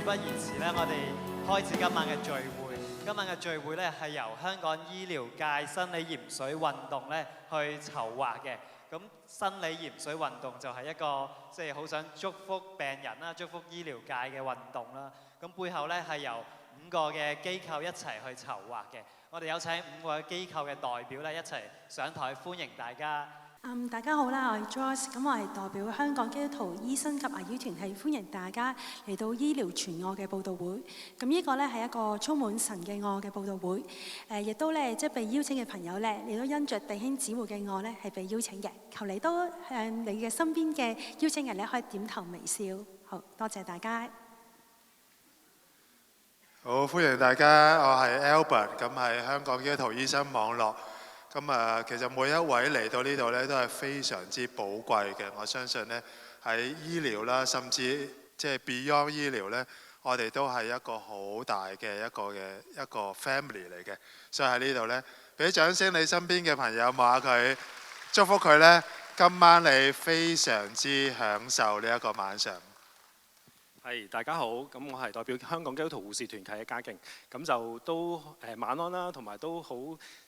不宜遲咧，我哋開始今晚嘅聚會。今晚嘅聚會咧係由香港醫療界生理鹽水運動咧去籌劃嘅。咁生理鹽水運動就係一個即係好想祝福病人啦、祝福醫療界嘅運動啦。咁背後咧係由5個嘅機構一齊去籌劃嘅。我哋有請5個機構嘅代表咧一齊上台歡迎大家。大家好啦，我係 Joyce， 咁我係代表香港基督徒醫生及牙醫團體，歡迎大家嚟到醫療全愛嘅佈道會。咁呢個咧係一個充滿神嘅愛嘅佈道會，亦都咧即係被邀請嘅朋友咧，你都因着弟兄姊妹嘅愛咧係被邀請嘅。求你都向你嘅身邊嘅邀請人咧可以點頭微笑。好多謝大家。好，歡迎大家，我係 Albert， 咁係香港基督徒醫生網絡。咁其實每一位嚟到呢度咧，都係非常之寶貴嘅。我相信咧，喺醫療啦，甚至即係 Beyond 醫療咧，我哋都係一個好大嘅一個 family 嚟嘅。所以喺呢度咧，俾掌聲你身邊嘅朋友望下佢，祝福佢咧，今晚你非常之享受呢一個晚上。係，大家好，咁我係代表香港基督徒護士團契嘅家勁，咁就都晚安啦，同埋都好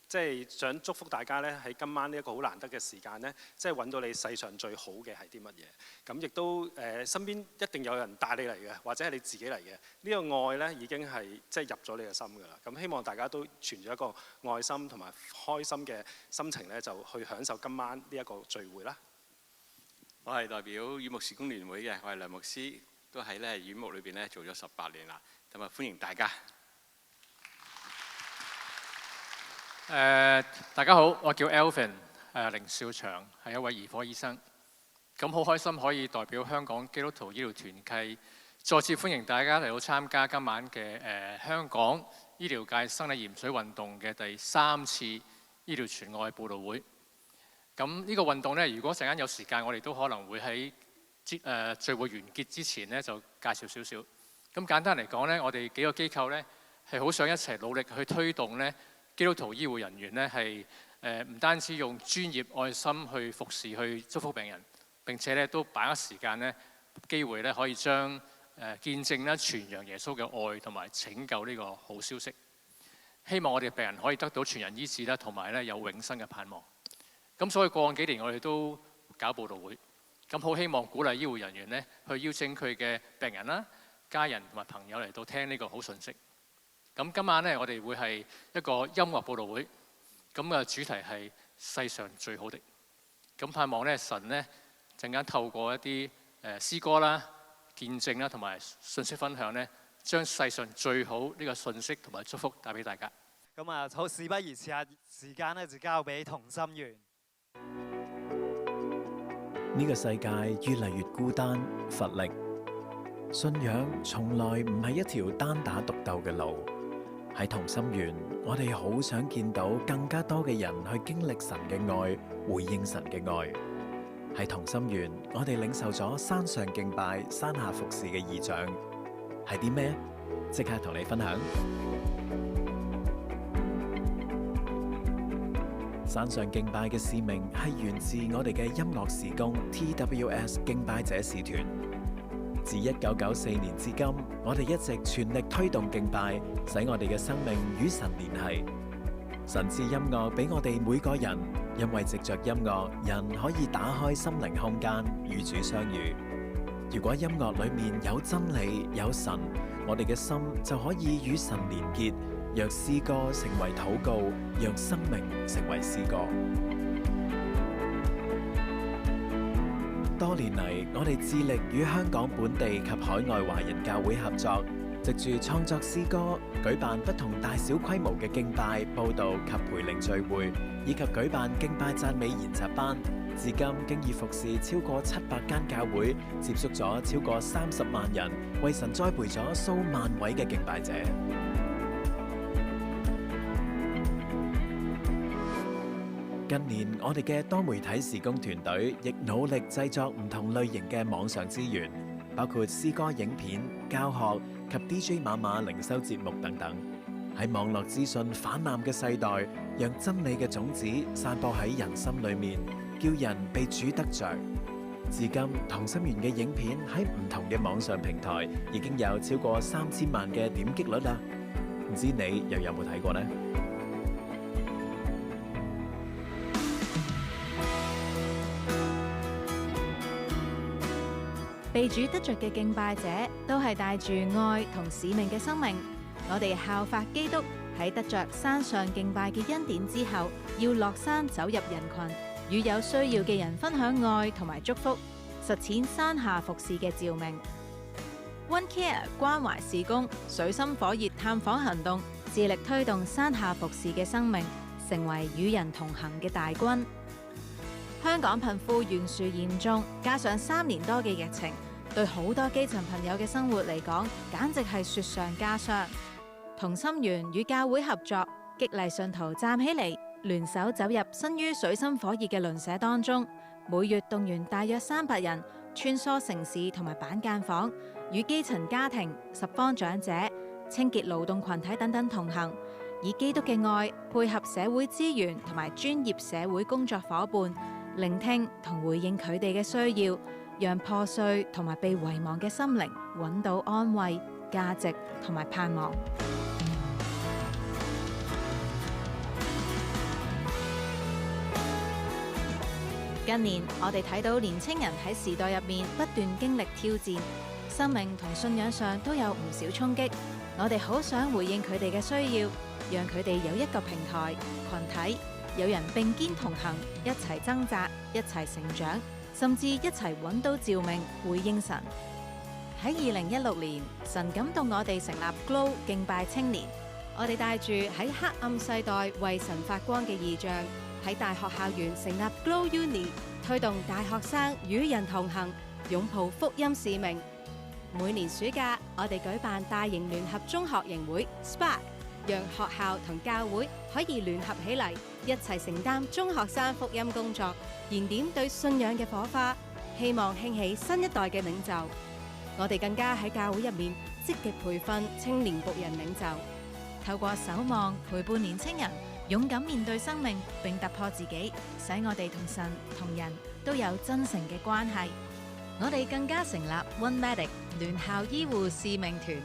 即係想祝福大家咧，喺今晚呢一個好難得嘅時間咧，即係揾到你世上最好嘅係啲乜嘢，咁亦都身邊一定有人帶你嚟嘅，或者係你自己嚟嘅，呢個愛咧已經係即係入咗你嘅心㗎啦。咁希望大家都存住一個愛心同埋開心嘅心情咧，就去享受今晚呢一個聚會啦。我係代表院牧事工聯會嘅，我係梁牧師。都喺咧院牧裏邊咧做咗18年啦，咁啊歡迎大家。大家好，我叫 Alvin， 凌少祥，係一位兒科醫生。咁好開心可以代表香港基督徒醫療團契，再次歡迎大家嚟到參加今晚嘅香港醫療界生理鹽水運動嘅第3次醫療全愛佈道會。咁呢個運動呢，如果陣間有時間，我哋都可能會喺聚會完結之前咧，就介紹少少。咁簡單嚟講咧，我哋幾個機構咧係好想一齊努力去推動咧基督徒醫護人員咧係唔單止用專業愛心去服侍、去祝福病人，並且咧都把握時間咧機會咧可以將見證咧傳揚耶穌嘅愛同埋拯救呢個好消息。希望我哋病人可以得到全人醫治啦，同埋咧有永生嘅盼望。咁所以過往幾年我哋都搞佈道會。咁好希望鼓勵醫護人員咧，去邀請佢嘅病人啦、家人同埋朋友嚟到聽呢個好信息。咁今晚咧，我哋會係一個音樂佈道會，咁嘅主題係世上最好的。咁盼望咧，神咧陣間透過一啲詩歌啦、見證啦同埋信息分享咧，將世上最好呢個信息同埋祝福帶俾大家。咁啊，好，事不宜遲啊，時間咧就交俾同心圓。呢個世界越嚟越孤單乏力，信仰從來唔係一條單打獨鬥嘅路。喺同心圓，我哋好想見到更加多嘅人去經歷神嘅愛，回應神嘅愛。喺同心圓，我哋領受咗山上敬拜、山下服侍嘅異象，係啲咩？即刻同你分享。山上敬拜嘅使命係源自我哋嘅音樂事工 TWS 敬拜者使團。自1994年至今，我哋一直全力推動敬拜，使我哋嘅生命與神聯繫。神賜音樂俾我哋每個人，因為藉着音樂，人可以打開心靈空間，與主相遇。如果音樂裏面有真理、有神，我哋嘅心就可以與神連結。讓詩歌成為禱告，讓生命成為詩歌。多年嚟，我哋致力與香港本地及海外華人教會合作，藉住創作詩歌，舉辦不同大小規模嘅敬拜、佈道及培靈聚會，以及舉辦敬拜讚美研習班。至今經已服侍超過700間教會，接觸咗超過30萬人，為神栽培咗數萬位嘅敬拜者。近年，我哋嘅多媒體事工團隊亦努力製作唔同類型嘅網上資源，包括詩歌影片、教學及 DJ 馬馬靈修節目等等。喺網絡資訊氾濫嘅世代，讓真理嘅種子散播喺人心裏面，叫人被主得着。至今同心圓嘅影片喺唔同嘅網上平台已經有超過3000萬嘅點擊率啦。唔知你又有冇睇過呢？被主得着嘅敬拜者都係帶住愛同使命嘅生命。我哋效法基督喺得着山上敬拜嘅恩典之後，要落山走入人群，與有需要嘅人分享愛同埋祝福，實踐山下服侍嘅召命。One Care 關懷事工水深火熱探訪行動，致力推動山下服侍嘅生命成為與人同行嘅大軍。香港貧富懸殊嚴重，加上3年多嘅疫情，對好多基層朋友嘅生活嚟講，簡直係雪上加霜。同心圓與教會合作，激勵信徒站起嚟，聯手走入身於水深火熱嘅鄰舍當中，每月動員大約300人，穿梭城市同埋板間房，與基層家庭、拾荒長者、清潔勞動群體等等同行，以基督嘅愛配合社會資源同埋專業社會工作伙伴，聆聽同回應佢哋嘅需要，讓破碎同埋被遺忘嘅心靈揾到安慰、價值同埋盼望。近年，我哋睇到年青人喺時代入面不斷經歷挑戰，生命同信仰上都有唔少衝擊。我哋好想回應佢哋嘅需要，讓佢哋有一個平台、群體，有人並肩同行，一齊掙扎，一齊成長，甚至一齊揾到召命，回應神。喺2016年，神感動我哋成立 Glow 敬拜青年，我哋帶住喺黑暗世代為神發光嘅異象，喺大學校園成立 Glow Uni， 推動大學生與人同行，擁抱福音使命。每年暑假，我哋舉辦大型聯合中學營會 Spark， 讓學校同教會可以聯合起嚟，一齊承擔中學生福音工作，燃點對信仰嘅火花，希望興起新一代嘅領袖。我哋更加喺教會入面積極培訓青年僕人領袖，透過守望陪伴年青人，勇敢面對生命並突破自己，使我哋同神同人都有真誠嘅關係。我哋更加成立 One Medic 聯校醫護使命團，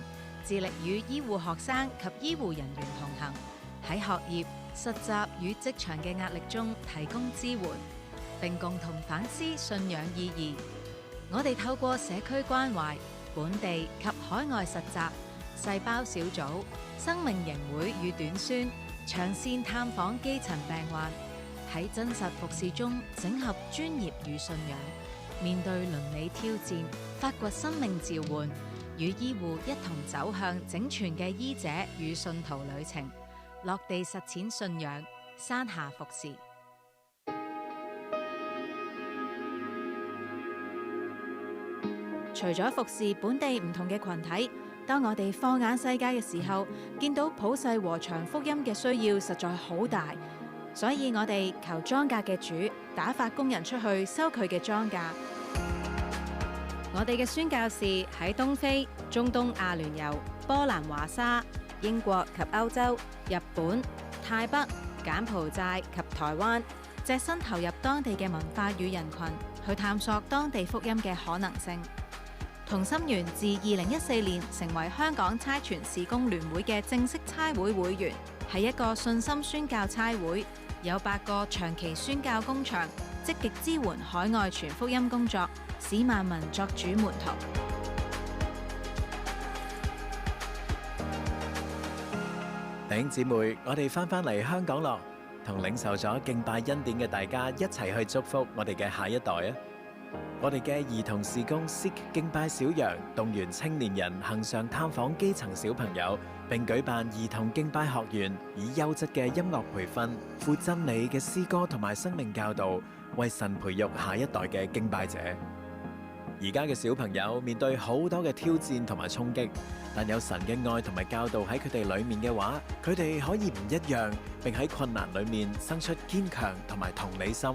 致力與醫護學生及醫護人員同行，喺學業、實習與職場嘅壓力中提供支援，並共同反思信仰意義。我哋透過社區關懷、本地及海外實習、細胞小組、生命營會與短宣，長線探訪基層病患，喺真實服侍中整合專業與信仰，面對倫理挑戰，發掘生命召喚，與醫護一同走向整全嘅醫者與信徒旅程，落地實踐信仰，山下服侍。除咗服侍本地唔同嘅群體，當我哋放眼世界嘅時候，見到普世和長福音嘅需要實在好大，所以我哋求莊稼嘅主打發工人出去收佢嘅莊稼。我哋嘅宣教士喺東非、中東阿聯酋、波蘭華沙、英國及歐洲、日本、泰北、柬埔寨及台灣，隻身投入當地嘅文化與人群，去探索當地福音嘅可能性。同心圓自2014年成為香港差傳事工聯會嘅正式差會會員，係一個信心宣教差會，有8個長期宣教工場，積極支援海外傳福音工作，使萬民作主門徒。弟兄姊妹，我哋翻嚟香港咯，同領受咗敬拜恩典嘅大家一齊去祝福我哋嘅下一代啊！我哋嘅兒童事工 Seek 敬拜小羊，動員青年人行上探訪基層小朋友，並舉辦兒童敬拜學院，以優質嘅音樂培訓、富真理嘅詩歌同埋生命教導，為神培育下一代嘅敬拜者。而家嘅小朋友面對好多嘅挑戰同埋衝擊，但有神嘅愛同埋教導喺佢哋裏面嘅話，佢哋可以唔一樣，並喺困難裏面生出堅強同埋同理心，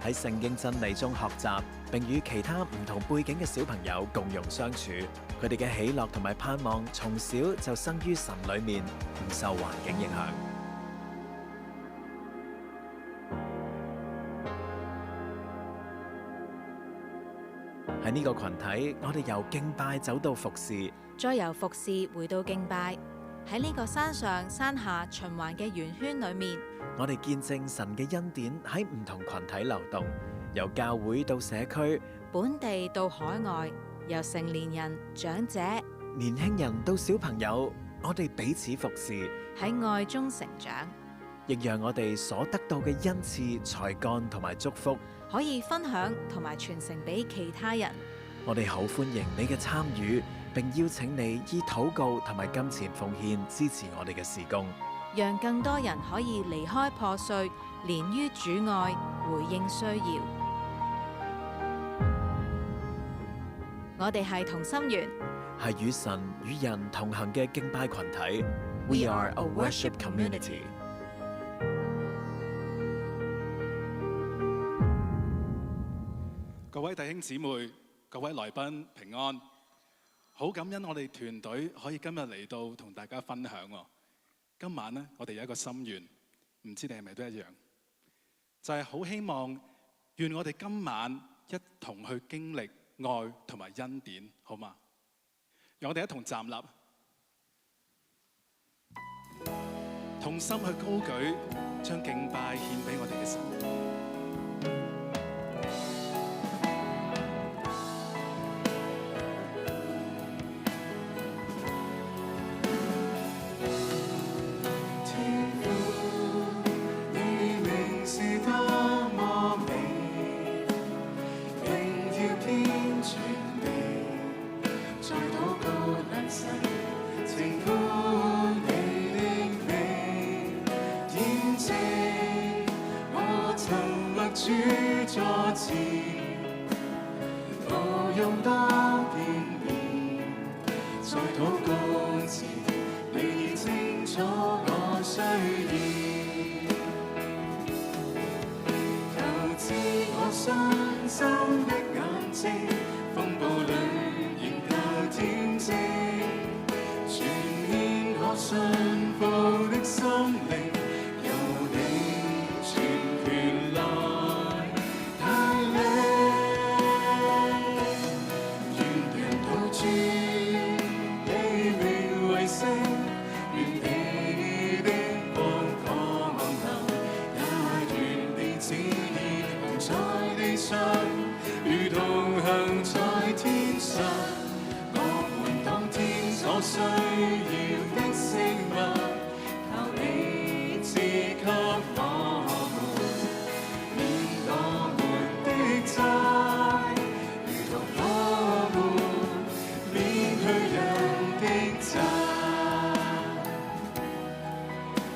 喺聖經真理中學習，並與其他唔同背景嘅小朋友共融相處。佢哋嘅喜樂同埋盼望，從小就生於神裏面，唔受環境影響。喺呢個群體，我哋由敬拜走到服侍，再由服侍回到敬拜。喺呢個山上山下循環嘅圓圈裏面，我哋見證神嘅恩典喺唔同群體流動，由教會到社區，本地到海外，由成年人、長者、年輕人到小朋友，我哋彼此服侍，喺愛中成長，亦讓我哋所得到嘅恩賜、才幹同埋祝福，可以分享同埋傳承俾其他人。我哋好歡迎你嘅參與，並邀請你以禱告同埋金錢奉獻支持我哋嘅事工，讓更多人可以離開破碎，連於主愛，回應需要。我哋係同心圓，係與神與人同行嘅敬拜群體。We are a worship community。各位弟兄姊妹、各位來賓平安，好感恩我哋團隊可以今日嚟到同大家分享喎。今晚呢，我哋有一個心願，唔知你係咪都一樣，就係好希望願我哋今晚一同去經歷愛同埋恩典，好嗎？讓我哋一同站立，同心去高舉，將敬拜獻俾我哋嘅神。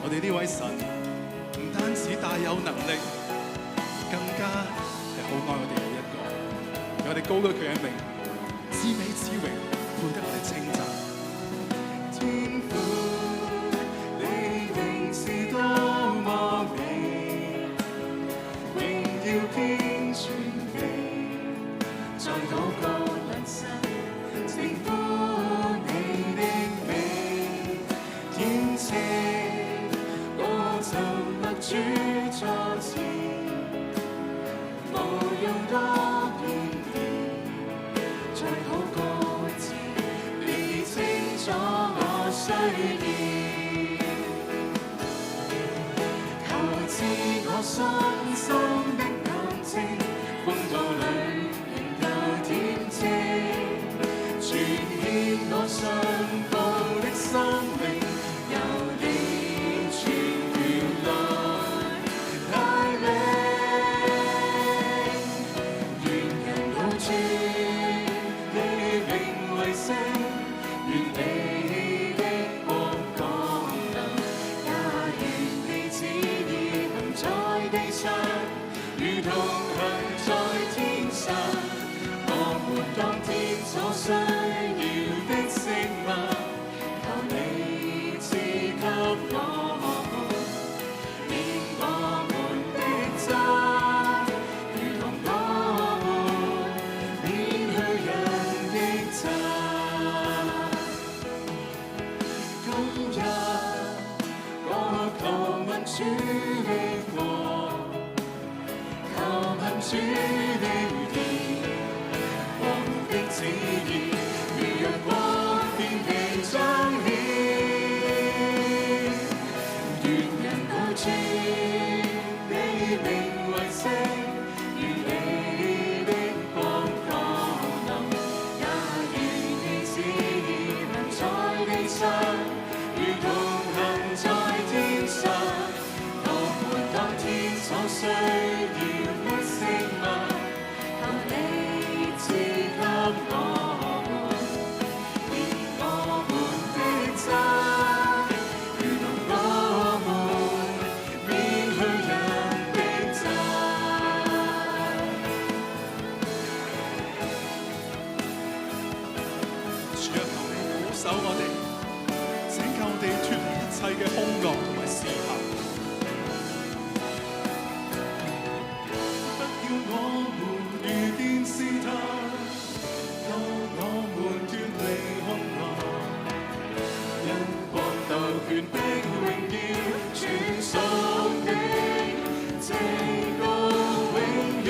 我哋呢位神唔單止大有能力，更加係好愛我哋每一個。讓我哋高舉佢嘅名，至美至榮，配得我哋稱讚。天父，你名是多麼美，榮耀遍全地，在禱告良神，稱呼你的名，天賜。沉默主座前，無用多片言，在禱告前，你清楚我需要，求賜我信心的眼睛，風暴裏仍有天晴，傳獻我信服的生命。如同行在天。守我哋，拯救我哋脫離一切嘅兇惡同埋試探。不要我們遇見試探，救我們脫離兇惡，因國度權柄榮耀全屬你，直到永遠。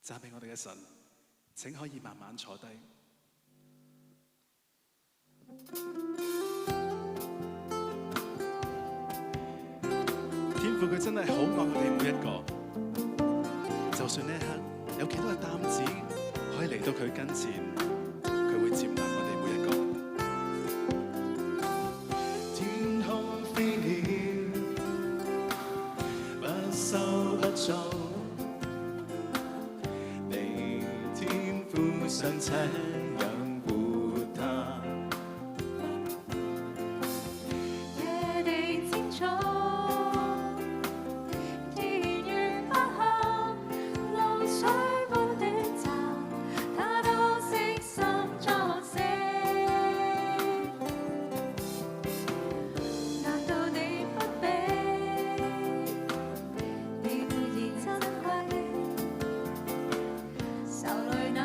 讚美我哋嘅神，請可以慢慢坐低。天父佢真係好愛我哋每一個，就算呢一刻有幾多嘅擔子可以嚟到佢跟前，佢會接納我哋每一個。天空飛鳥，不收不種。尚且養活他，野地青草，田園百合，露水般短暫，他都悉心作寫。難道你不比？你固然珍貴，手裏那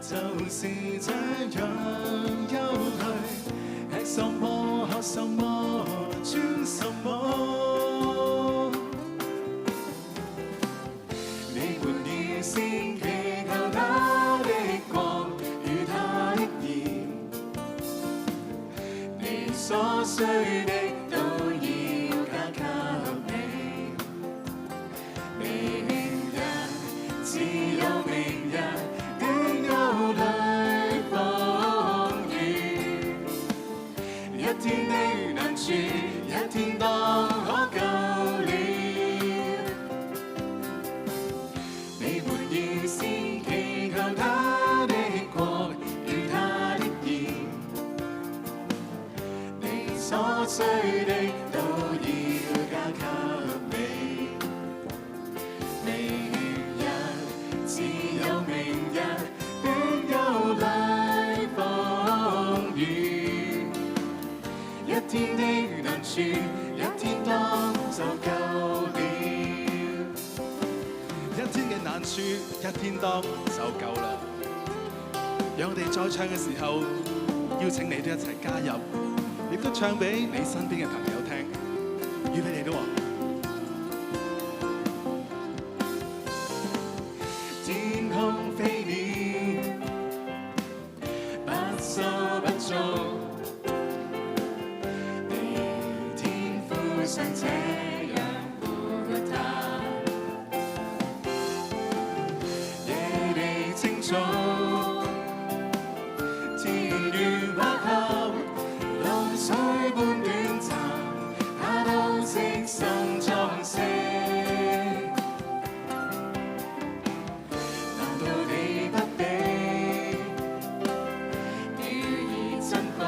就是這樣憂慮，吃什麼喝什麼穿什麼，你們要先祈求他的國與他的義，你所需的都要加給你。明日只有明日的憂慮。一天的難處，一天當可救了。你們要先祈求他的國與他的義，你所需的都要加給你。明日只有明日的憂慮風雨。一天的難處，一天當就夠了。一天嘅難處，一天當就夠啦。讓我哋再唱嘅時候，邀請你都一齊加入，亦都唱俾你身邊嘅朋友聽。預備嚟咯！天空飛鳥，不收不種。像這樣活他，野地青草，田園百合，露水般短暫，他都悉心裝飾。難道你不比？表現珍貴。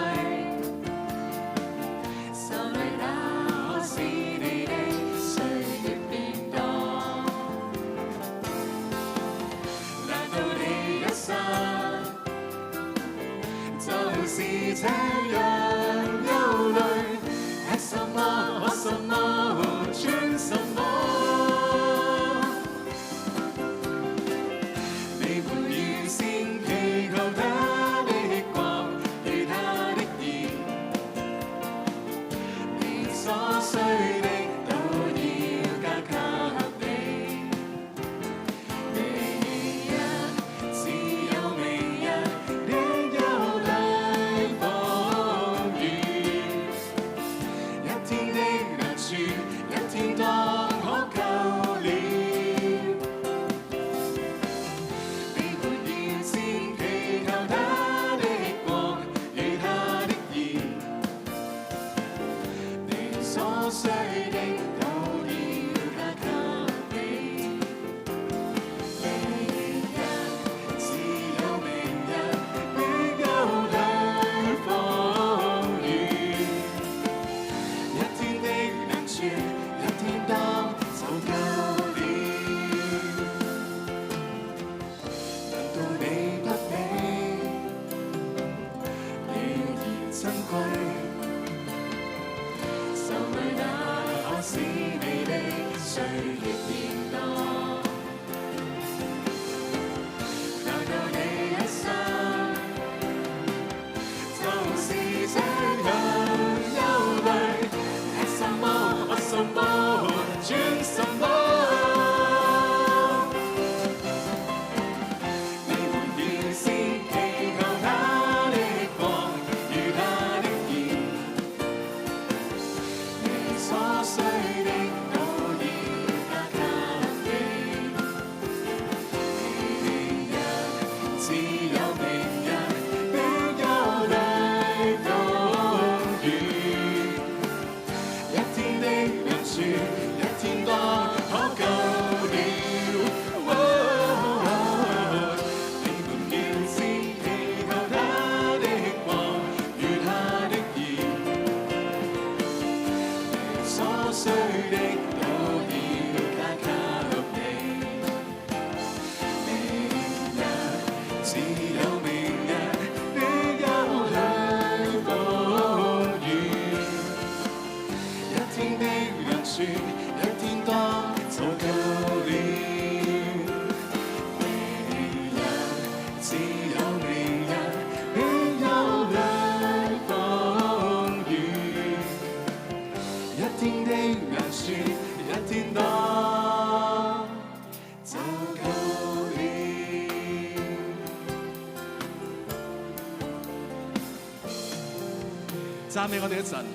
讚美我哋嘅神，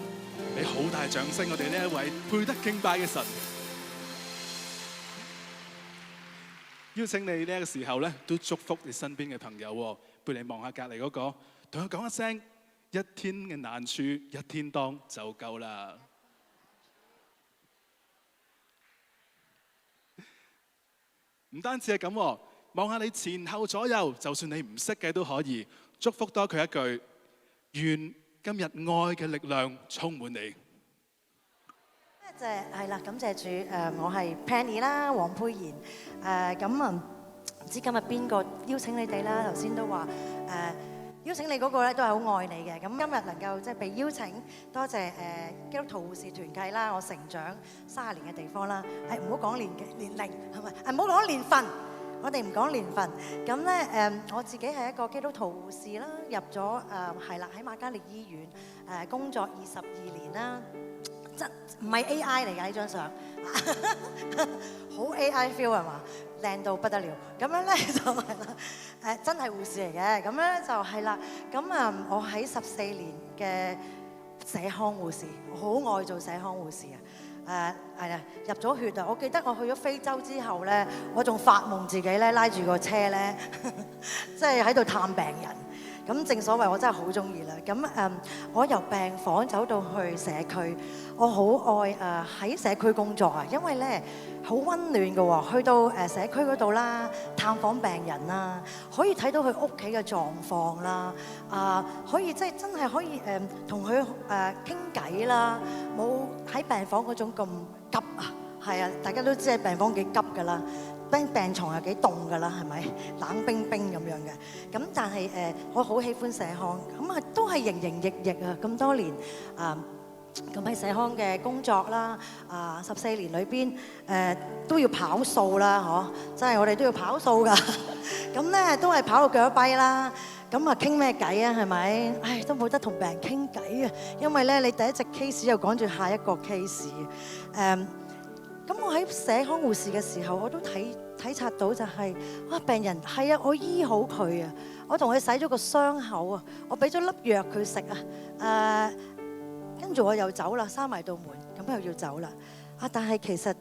俾好大掌聲，我哋呢一位配得敬拜嘅神。邀請你呢個時候咧，都祝福你身邊嘅朋友喎，背你望下隔離嗰個，同佢講一聲：一天嘅難處，一天當就夠啦。唔單止係咁，望下你前後左右，就算你唔識嘅都可以祝福多佢一句：願今日愛嘅力量充滿你。係啦，感謝主。我係 Penny 啦，黃佩妍。唔知今日邊個邀請你哋啦？頭先都話邀請你嗰個咧都係好愛你嘅。咁今日能夠即係被邀請，多謝基督徒護士團契啦，我成長30年嘅地方啦。唔好講年齡係咪？唔好講年份，我哋唔講年份。咁咧我自己係一個基督徒護士啦，入咗係啦喺瑪嘉烈醫院工作22年啦。唔係 AI 嚟㗎呢張相，好 AI feel 係嘛？靚到不得了。咁樣咧就係啦，真係護士嚟嘅。咁樣咧就係啦。咁我喺14年嘅社康護士，我好愛做社康護士啊。係啊，入咗血啊！我記得我去咗非洲之後咧，我仲發夢自己咧拉住個車咧，即係喺度探病人。咁正所謂我真係好中意啦。咁我由病房走到去社區，我好愛喺社區工作啊，因為咧好溫暖嘅喎。去到社區嗰度啦，探訪病人啦，可以睇到佢屋企嘅狀況啦，可以即係真係可以同佢傾偈啦，冇喺病房嗰種咁急啊。係啊，大家都知喺病房幾急㗎啦。病床又幾凍㗎啦，係咪冷冰冰咁樣嘅？咁但係我好喜歡社康，咁都係營營役役啊！咁多年咁喺社康嘅工作啦，14年裏邊都要跑數啦，嗬！真係我哋都要跑數㗎。咁咧都係跑到腳跛啦。咁傾咩偈啊？係咪？唉，都冇得同病人傾偈啊，因為咧你第一隻 case 又趕住下一個 case。咁我喺社康護士嘅時候，我都體察到就係病人係啊，我醫好佢啊，我同佢洗咗個傷口啊，我俾咗粒藥佢食啊，跟住我又走啦，閂埋道門，咁又要走啦。但係其實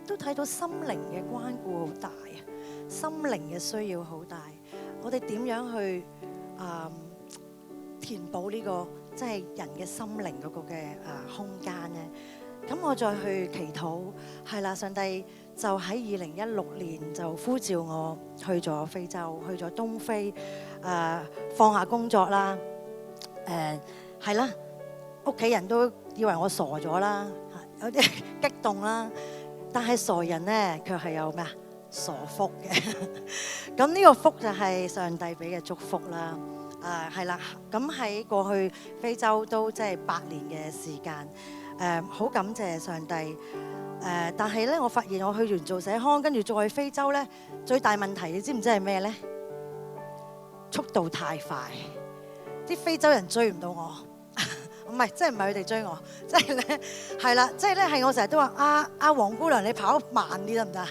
都睇到心靈嘅關顧好大啊，心靈嘅需要好大。我哋點樣去填補呢個即係人嘅心靈嗰個嘅空間呢？咁我再去祈禱，係啦，上帝就喺2016年就呼召我去咗非洲，去咗東非，放下工作啦，係啦，屋企人都以為我傻咗啦，有啲激動啦，但係傻人咧卻係有咩啊？傻福嘅，咁呢個福就係上帝俾嘅祝福啦，係啦，咁喺過去非洲都即係8年嘅時間。好感謝上帝，但係咧，我發現我去完做社康，跟住再去非洲咧，最大問題你知唔知係咩咧？速度太快，啲非洲人追唔到我，唔係，即係唔係佢哋追我，即係咧係啦，即係咧係我成日都話黃姑娘你跑慢啲得唔得？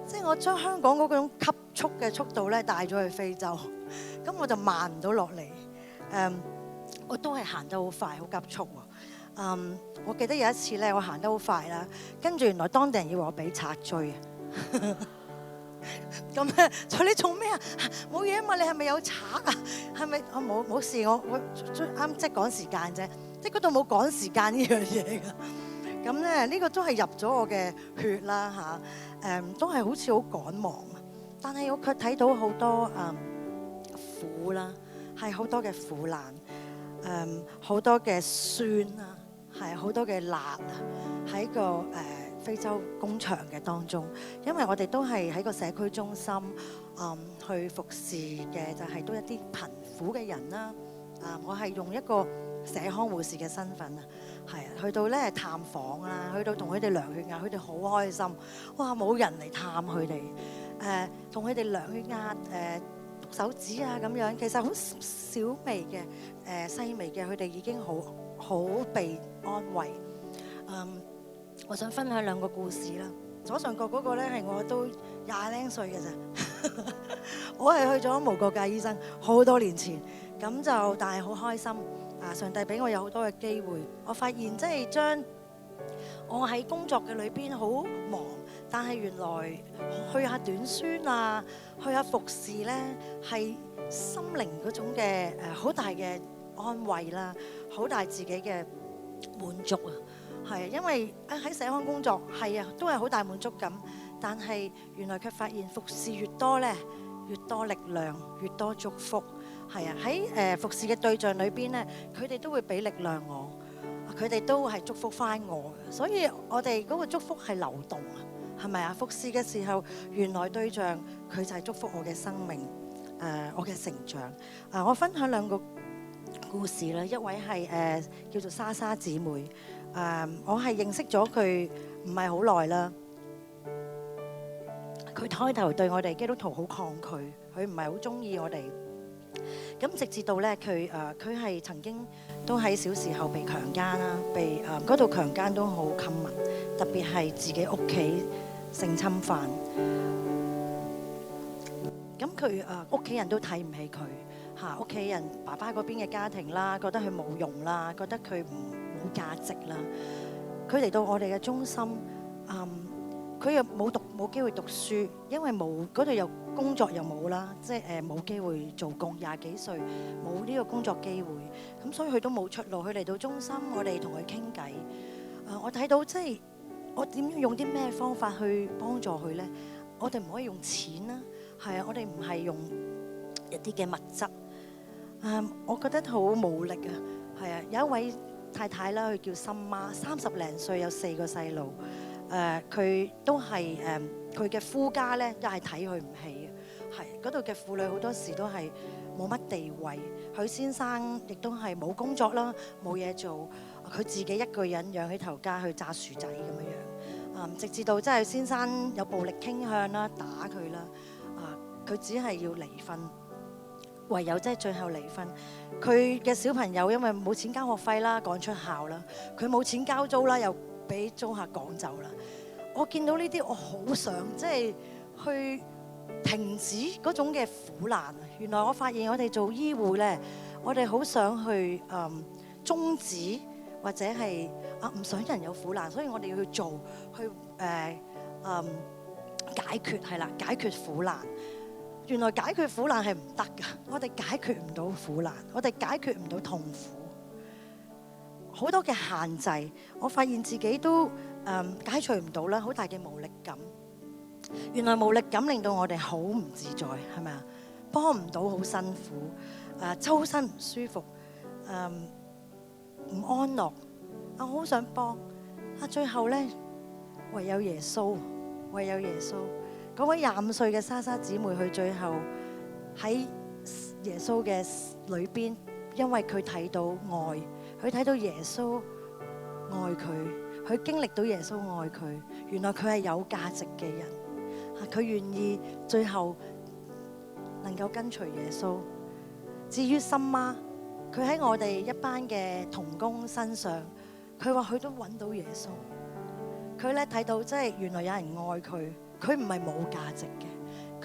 即係我將香港嗰種急速嘅速度咧帶咗去非洲，咁我就慢唔到落嚟，我都係行得好快，好急速喎。我記得有一次咧，我行得好快啦，跟住原來當地人以為我俾賊追啊！咁咧，你做咩啊？冇嘢啊嘛，你係咪有賊啊？係咪？我冇事，我啱即係趕時間啫，即係嗰度冇趕時間呢樣嘢㗎。咁咧，呢個都係入咗我嘅血啦嚇，都係好似好趕忙，但係我卻睇到好多苦啦，係好多嘅苦難，好多嘅酸啊。係好多嘅辣啊！喺個非洲工場嘅當中，因為我哋都係喺個社區中心去服侍嘅，就係都一啲貧苦嘅人啦。我係用一個社康護士嘅身份啊，係啊，去到咧探訪啦，去到同佢哋量血壓，佢哋好開心。哇！冇人嚟探佢哋，同佢哋量血壓，篤手指啊咁樣，其實好小微嘅細微嘅，佢哋已經好被安慰。我想分享2個故事啦。左上角嗰個咧係我都20零歲嘅咋，我係去咗無國界醫生好多年前，咁就但係好開心。上帝俾我有好多嘅機會，我發現即係將我喺工作嘅裏邊好忙，但係原來去下短宣啊，去下服侍咧，係心靈嗰種嘅好大嘅安慰啦，好大自己嘅滿足啊！係因為喺社康工作係啊，都係好大滿足感，但係原來卻發現服侍越多咧，越多力量，越多祝福。係啊，喺服侍嘅對象裏邊咧，佢哋都會俾力量我，佢哋都係祝福翻我嘅，所以我哋嗰個祝福係流動啊，係咪啊？服侍嘅時候，原來對象佢就係祝福我嘅生命，我嘅成長。我分享兩個故事啦，一位係叫做莎莎姊妹，我係認識咗佢唔係好耐啦。佢開頭對我哋基督徒好抗拒，佢唔係好中意我哋。咁直至到咧，佢係曾經都喺小時候被強姦啦，被嗰度強姦都好 common，特別係自己屋企性侵犯。咁佢屋企人都睇唔起佢嚇，屋企人爸爸嗰邊嘅家庭啦，覺得佢冇用啦，覺得佢冇價值啦。佢嚟到我哋嘅中心，佢又冇機會讀書，因為冇嗰度又工作又冇啦，即係冇機會做工，20幾歲冇呢個工作機會，咁所以佢都冇出路。佢嚟到中心，我哋同佢傾偈，我睇到即係我點樣用啲咩方法去幫助佢咧？我哋唔可以用錢啦，係啊，我哋唔係用一啲嘅物質，我覺得好無力啊，係啊，有一位太太啦，佢叫森媽，30零歲，有4個細路。佢都係佢嘅夫家咧，都係睇佢唔起嘅，係嗰度嘅婦女好多時都係冇乜地位。佢先生亦都係冇工作啦，冇嘢做，佢自己一個人養起頭家去炸薯仔咁樣樣。直至到即係先生有暴力傾向啦，打佢啦，佢只係要離婚，唯有即係最後離婚。佢嘅小朋友因為冇錢交學費啦，趕出校啦，佢冇錢交租啦，又俾租客趕走啦！我見到呢啲，我好想即係去停止嗰種嘅苦難。原來我發現我哋做醫護咧，我哋好想去終止或者係唔想人有苦難，所以我哋要去做去解決係啦，解決苦難。原來解決苦難係唔得㗎，我哋解決唔到苦難，我哋解決唔到痛苦。好多嘅限制，我發現自己都解除唔到啦，好大嘅無力感。原來無力感令到我哋好唔自在，係咪啊？幫唔到，好辛苦，周身唔舒服，唔安樂。我好想幫，最後咧唯有耶穌，唯有耶穌。嗰位25歲嘅莎莎姊妹，佢最後喺耶穌嘅裏邊，因為佢睇到愛。佢睇到耶穌愛佢，佢經歷到耶穌愛佢，原來佢係有價值嘅人，佢願意最後能夠跟隨耶穌。至於森媽，佢喺我哋一班嘅同工身上，佢話佢都揾到耶穌。佢咧睇到即係原來有人愛佢，佢唔係冇價值嘅，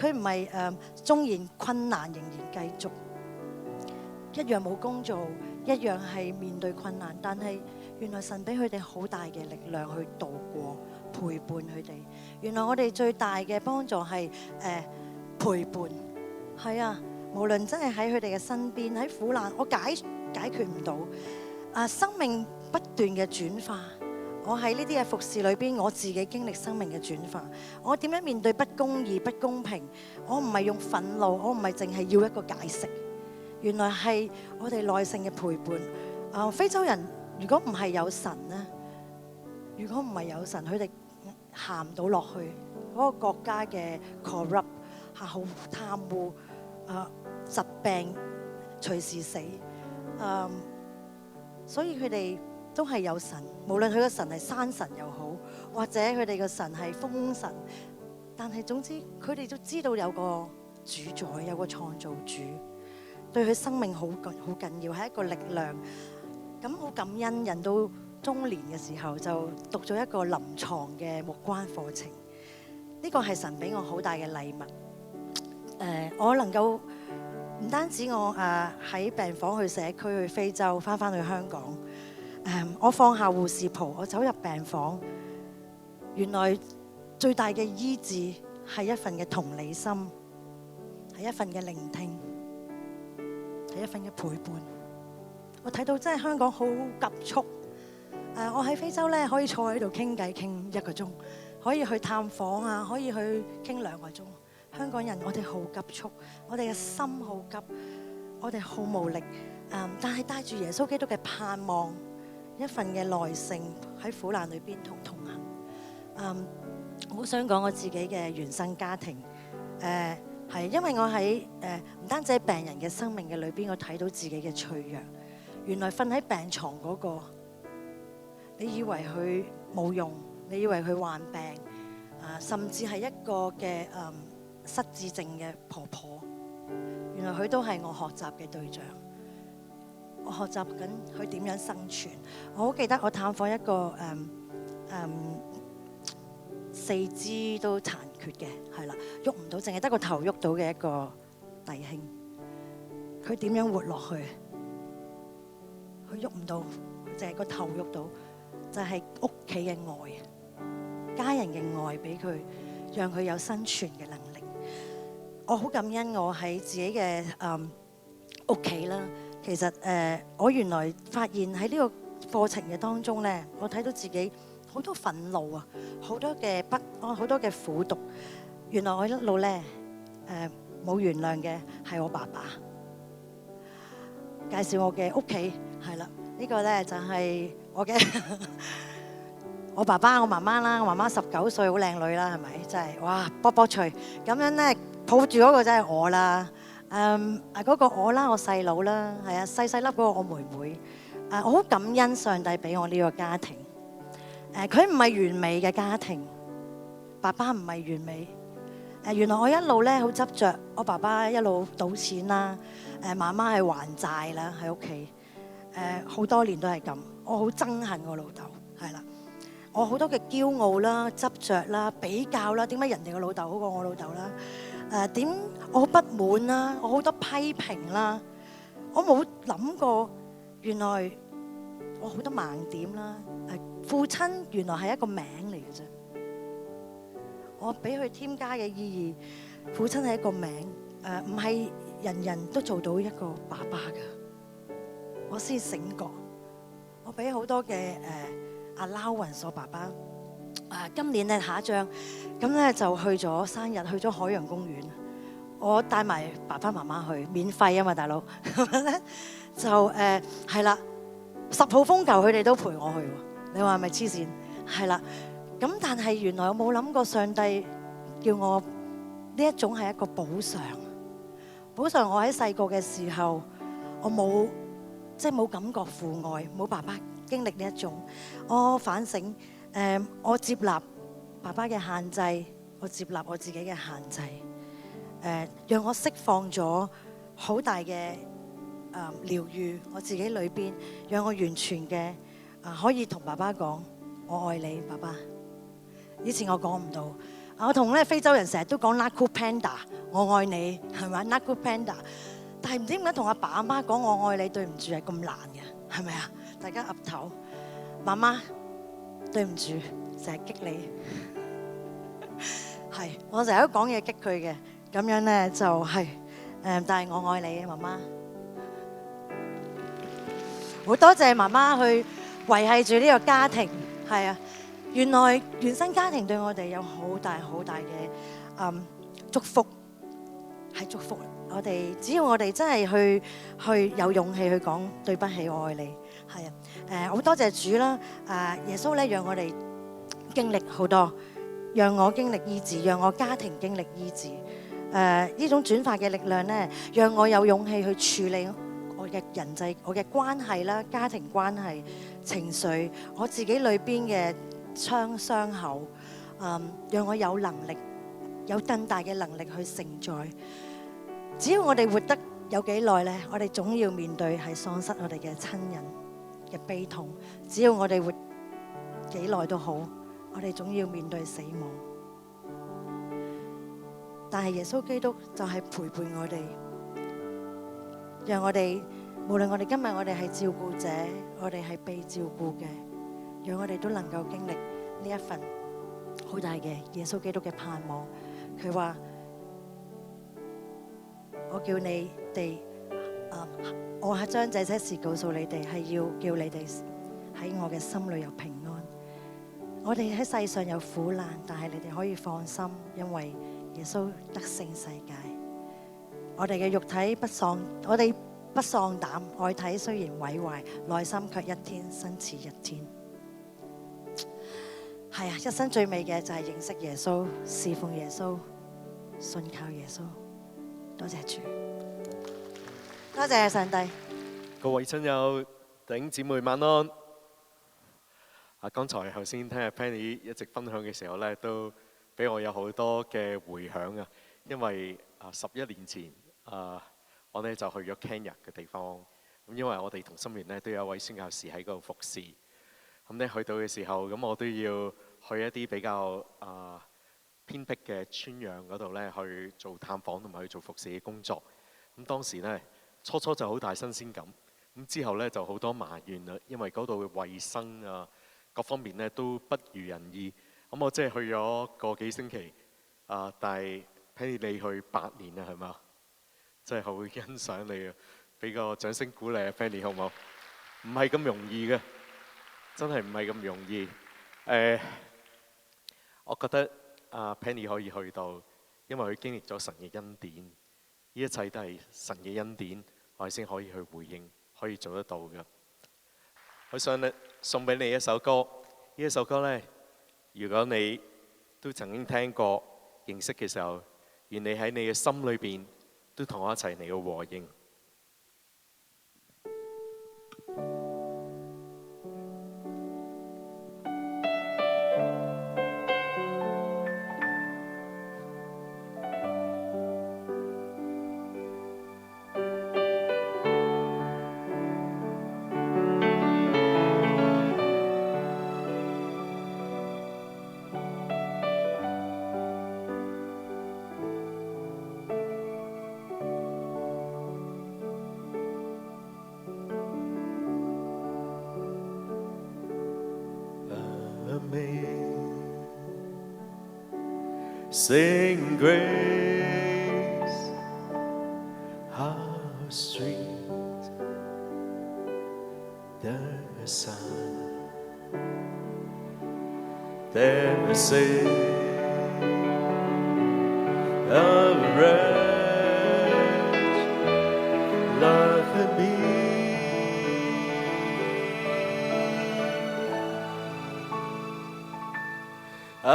佢唔係縱然困難仍然繼續，一樣冇工做。一樣係面對困難，但係原來神俾佢哋好大嘅力量去度過，陪伴佢哋。原來我哋最大嘅幫助係陪伴，係啊，無論真係喺佢哋嘅身邊，喺苦難，我解決唔到，生命不斷嘅轉化。我喺呢啲嘅服侍裏邊，我自己經歷生命嘅轉化。我點樣面對不公義、不公平？我唔係用憤怒，我唔係淨係要一個解釋。原來係我哋耐性嘅陪伴。非洲人如果唔係有神咧，如果唔係有神，佢哋行唔到落去嗰個國家嘅 corrupt 好貪污，疾病隨時死，所以佢哋都係有神。無論佢個神係山神又好，或者佢哋個神係風神，但係總之佢哋都知道有個主宰，有個創造主。對佢生命好緊要，係一個力量。咁好感恩，人到中年嘅時候就讀咗一個臨床嘅牧關課程。呢個係神俾我好大嘅禮物。我能夠唔單止我喺病房去社區去非洲，翻去香港，我放下護士袍，我走入病房，原來最大嘅醫治係一份嘅同理心，係一份嘅聆聽，係一份嘅陪伴。我睇到真係香港好急促，我喺非洲咧可以坐喺度傾偈傾1個鐘，可以去探訪啊，可以去傾2個鐘。香港人我哋好急促，我哋嘅心好急，我哋好無力，但係帶住耶穌基督嘅盼望，一份嘅耐性喺苦難裏邊同行。我好想講我自己嘅原生家庭，係因為我喺唔單止喺病人嘅生命嘅裏邊，我睇到自己嘅脆弱。原來瞓喺病床嗰個，你以為佢冇用，你以為佢患病，甚至係一個嘅失智症嘅婆婆，原來佢都係我學習嘅對象。我學習緊佢點樣生存。我好記得我探訪一個四肢都殘缺嘅，係啦，喐唔到，淨係得個頭喐到嘅一個弟兄。佢點樣活落去？佢喐唔到，淨係個頭喐到，就係屋企嘅愛，家人嘅愛俾佢，讓佢有生存嘅能力。我好感恩我喺自己嘅屋企啦。其實我原來發現喺呢個課程嘅當中咧，我睇到自己好多憤怒啊，好多嘅不安，好多嘅苦毒。原來我一路咧冇原諒嘅係我爸爸。介紹我嘅屋企係啦，呢個咧就係我嘅我爸爸、我媽媽啦。我媽媽19歲，好靚女啦，係咪？真係哇，卜卜脆咁樣咧，抱住嗰個真係我啦。嗰個我啦，我細佬啦，係啊，細細粒嗰個我妹妹。我好感恩上帝俾我呢個家庭。佢唔係完美嘅家庭，爸爸唔係完美。原來我一路咧好執着，我爸爸一路賭錢啦，媽媽係還債啦喺屋企。好多年都係咁，我好憎恨我老豆，係啦。我好多嘅驕傲啦、執着啦、比較啦，點解人哋個老豆好過我老豆啦？點我好不滿啦，我好多批評啦，我冇諗過原來我好多盲點啦。父親原來係一個名嚟嘅啫，我俾佢添加嘅意義，父親係一個名，唔係人人都做到一個爸爸㗎。我先醒覺，我俾好多嘅allowance我爸爸。今年咧下一張，咁咧就去咗生日，去咗海洋公園。我帶埋爸爸媽媽去，免費啊嘛，大佬。就係啦，10號風球佢哋都陪我去。你話係咪黐線？係啦。咁但係原來我冇諗過上帝叫我呢一種係一個補償。補償我喺細個嘅時候，我冇感覺父愛，冇爸爸經歷呢一種。我反省，我接納爸爸嘅限制，我接納我自己嘅限制，讓我釋放咗好大嘅療愈我自己裏邊，讓我完全嘅可以同爸爸講我愛你，爸爸。以前我講唔到，我同咧非洲人成日都講 Naku Panda， 我愛你，係咪 Naku Panda？ 但係唔知點解同阿爸阿媽講我愛你，對唔住係咁難嘅，係咪啊？大家岌頭，媽媽對唔住，成日激你，係我成日都講嘢激佢嘅，咁樣咧就係但係我愛你，媽媽。好多謝媽媽去維繫住呢個家庭，係啊。原來原生家庭對我哋有好大好大嘅祝福，係祝福。我哋只要我哋真係去有勇氣去講對不起，我愛你，係啊。好多謝主啦，耶穌咧讓我哋經歷好多，讓我經歷醫治，讓我家庭經歷醫治。呢種轉化嘅力量咧，讓我有勇氣去處理我嘅人際、我嘅關係啦、家庭關係、情緒，我自己裏邊嘅傷口，讓我有能力，有更大嘅能力去承載。只要我哋活得有幾耐呢，我哋總要面對係喪失我哋嘅親人嘅悲痛。只要我哋活幾耐都好，我哋總要面對死亡。但係耶穌基督就係陪伴我哋，讓我哋無論我哋今日我哋係照顧者，我哋係被照顧嘅，讓我哋都能夠經歷呢一份好大嘅耶穌基督嘅盼望。佢話：我叫你哋，我係將這些事告訴你哋，係要叫你哋喺我嘅心裏有平安。我哋喺世上有苦難，但係你哋可以放心，因為耶穌得勝世界。我哋嘅肉體不喪，我哋不喪膽，外體雖然毀壞，內心卻一天新似一天。係啊，一生最美嘅就係認識耶穌、侍奉耶穌、信靠耶穌。多謝主，多謝上帝。各位親友、弟兄姊妹晚安。剛才頭先聽阿 Penny 一直分享嘅時候咧，都俾我有好多嘅迴響啊！因為11年前我咧就去咗 Kenya 嘅地方，咁因為我哋同心聯咧都有一位宣教士喺嗰度服侍，咁咧去到嘅時候，咁我都要去一啲比較偏僻嘅村壤嗰度咧去做探訪同埋去做服侍嘅工作。咁當時咧初就好大新鮮感，咁之後咧就好多埋怨啦，因為嗰度嘅衞生啊各方面咧都不如人意。咁我即係去咗個幾星期，但係睇你去8年啊，係嘛？真係好欣賞你啊！俾個掌聲鼓勵啊 Penny 好唔好？唔係咁容易嘅，真係唔係咁容易。我覺得Penny 可以去到，因為佢經歷咗神嘅恩典，呢一切都係神嘅恩典，我哋先可以去回應，可以做得到嘅。我想咧送俾你一首歌，呢一首歌呢，如果你都曾經聽過、認識嘅時候，願你喺你嘅心裏邊都同我一齊嚟到和應。Sing grace, how sweet the sound that saved a wretch like me. I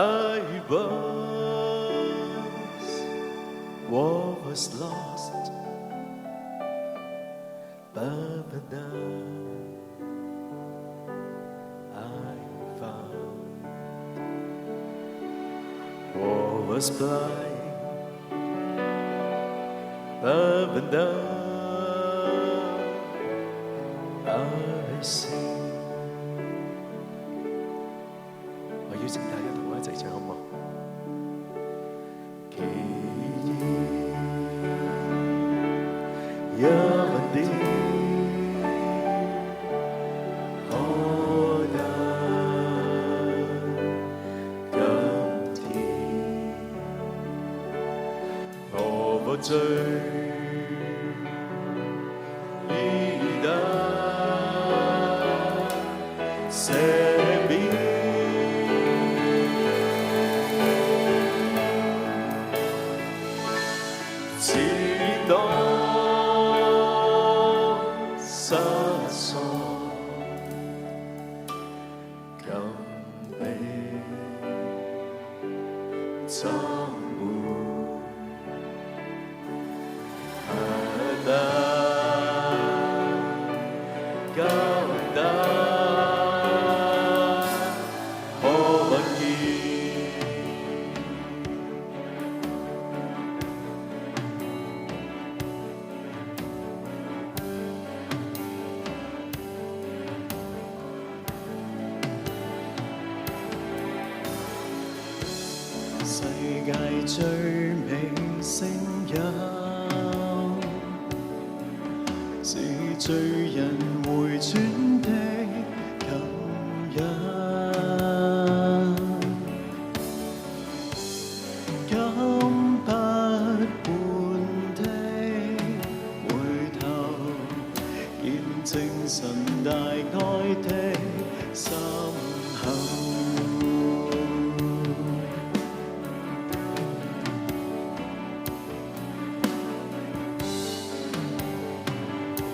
was lost, but now I found. Was blind, but now I see. 我邀請大家同我一齊唱好唔好？罪已得赦免，只當失喪，更比蒼昧。世界最美聲音，罪人回轉的感恩。敢不換的回頭，見證神大愛的心口。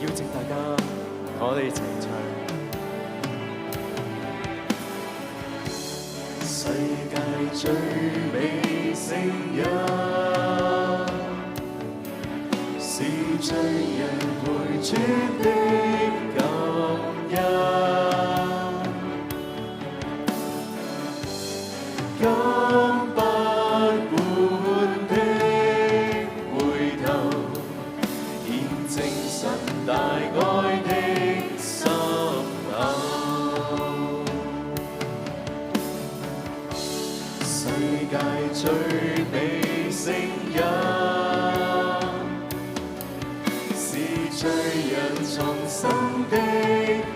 邀請大家同我哋一齊唱。世界最美聲音，是罪人回轉的感恩。敢不換的回頭，見證神大愛的心口。世界最美聲音，是罪人重生的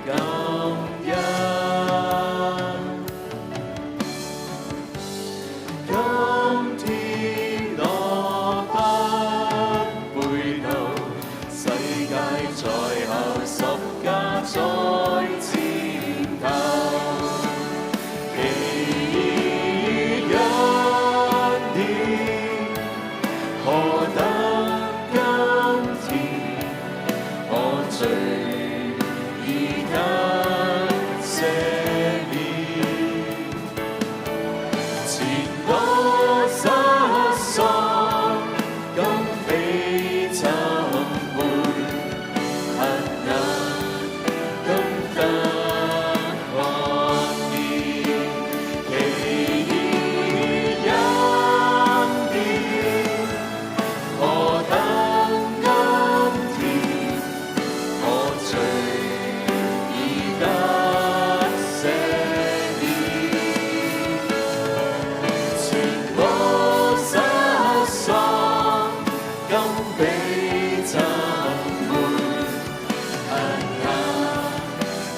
感恩。今天我不回頭，世界在後，十架在前頭。奇異恩典，何等甘甜，我罪已得赦免。前我失喪，今被尋回，恨也今得看見。奇異恩典，何等甘甜，我罪已得赦免。前我失喪，今被尋回，恨也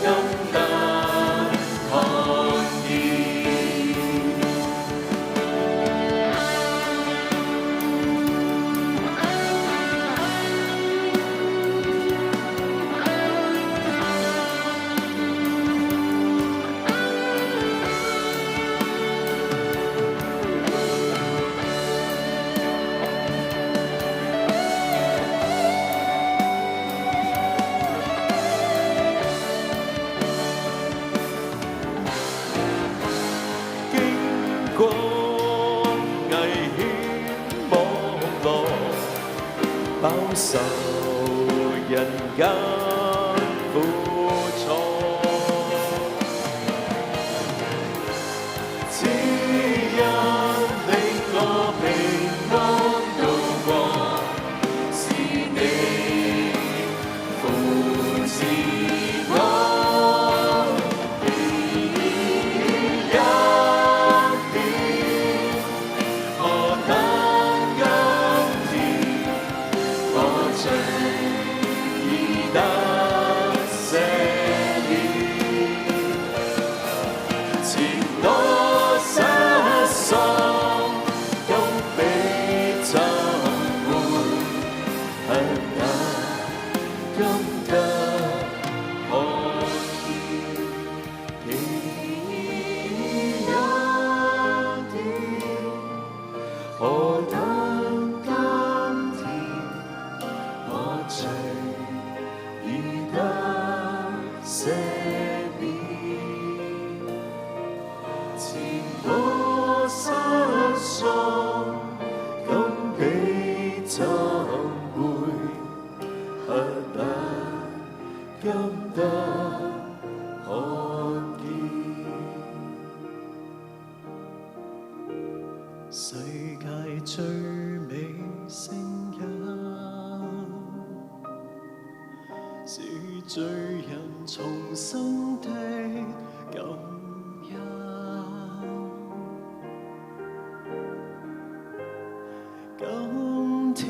今得看見。經過危險網絡，飽受人間苦楚，只因令我平安度過，是你扶持我。何等甘甜，我罪已得赦免。前我失喪，今被尋回，恨也今得看見。奇異恩典，何等甘甜，我罪已得赦免。前我失喪，今被尋回，恨也今得看見。世界最美聲音，是罪人重生的感恩。今天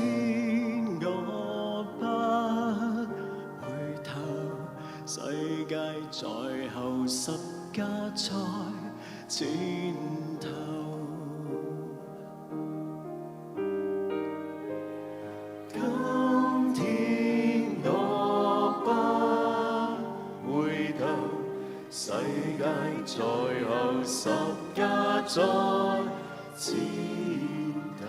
我不回頭，在後，十架在前頭。今天我不回頭，世界在後，十架在前頭。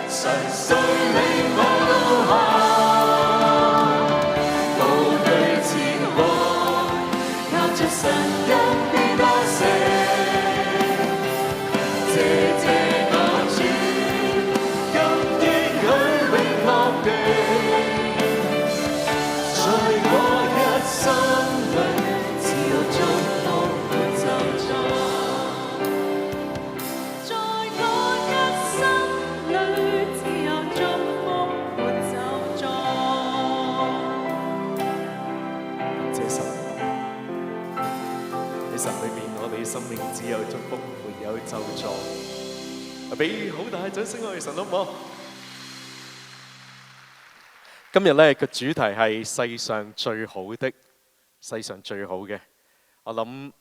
神雖你我都可。有祝福，沒有咒詛。俾好大嘅掌聲我哋神好唔好？今日咧個主題係世上最好的，世上最好嘅。我諗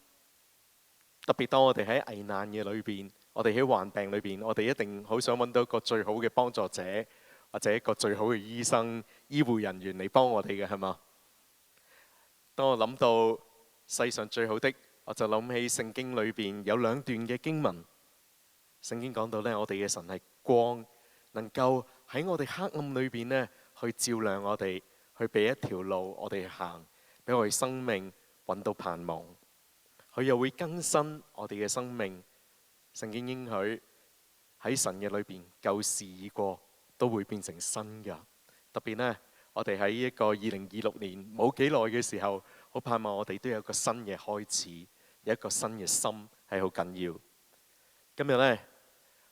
特別當我哋喺危難嘅裏邊，我哋喺患病裏邊，我哋一定好想揾到一個最好嘅幫助者，或者一個最好嘅醫生、醫護人員嚟幫我哋嘅，係嘛？當我諗到世上最好的，我就諗起聖經裏邊有兩段嘅經文。聖經講到呢，我哋嘅神係光，能夠喺我哋黑暗裏邊呢，去照亮我哋，去俾一條路我哋行，俾我哋生命揾到盼望。佢又會更新我哋嘅生命。聖經應許喺神嘅裏邊，舊事已過，都會變成新嘅。特別呢，我哋喺一個2026年冇幾耐嘅時候，好盼望我哋都有一個新嘅開始，有一個新嘅心係好緊要。今日呢，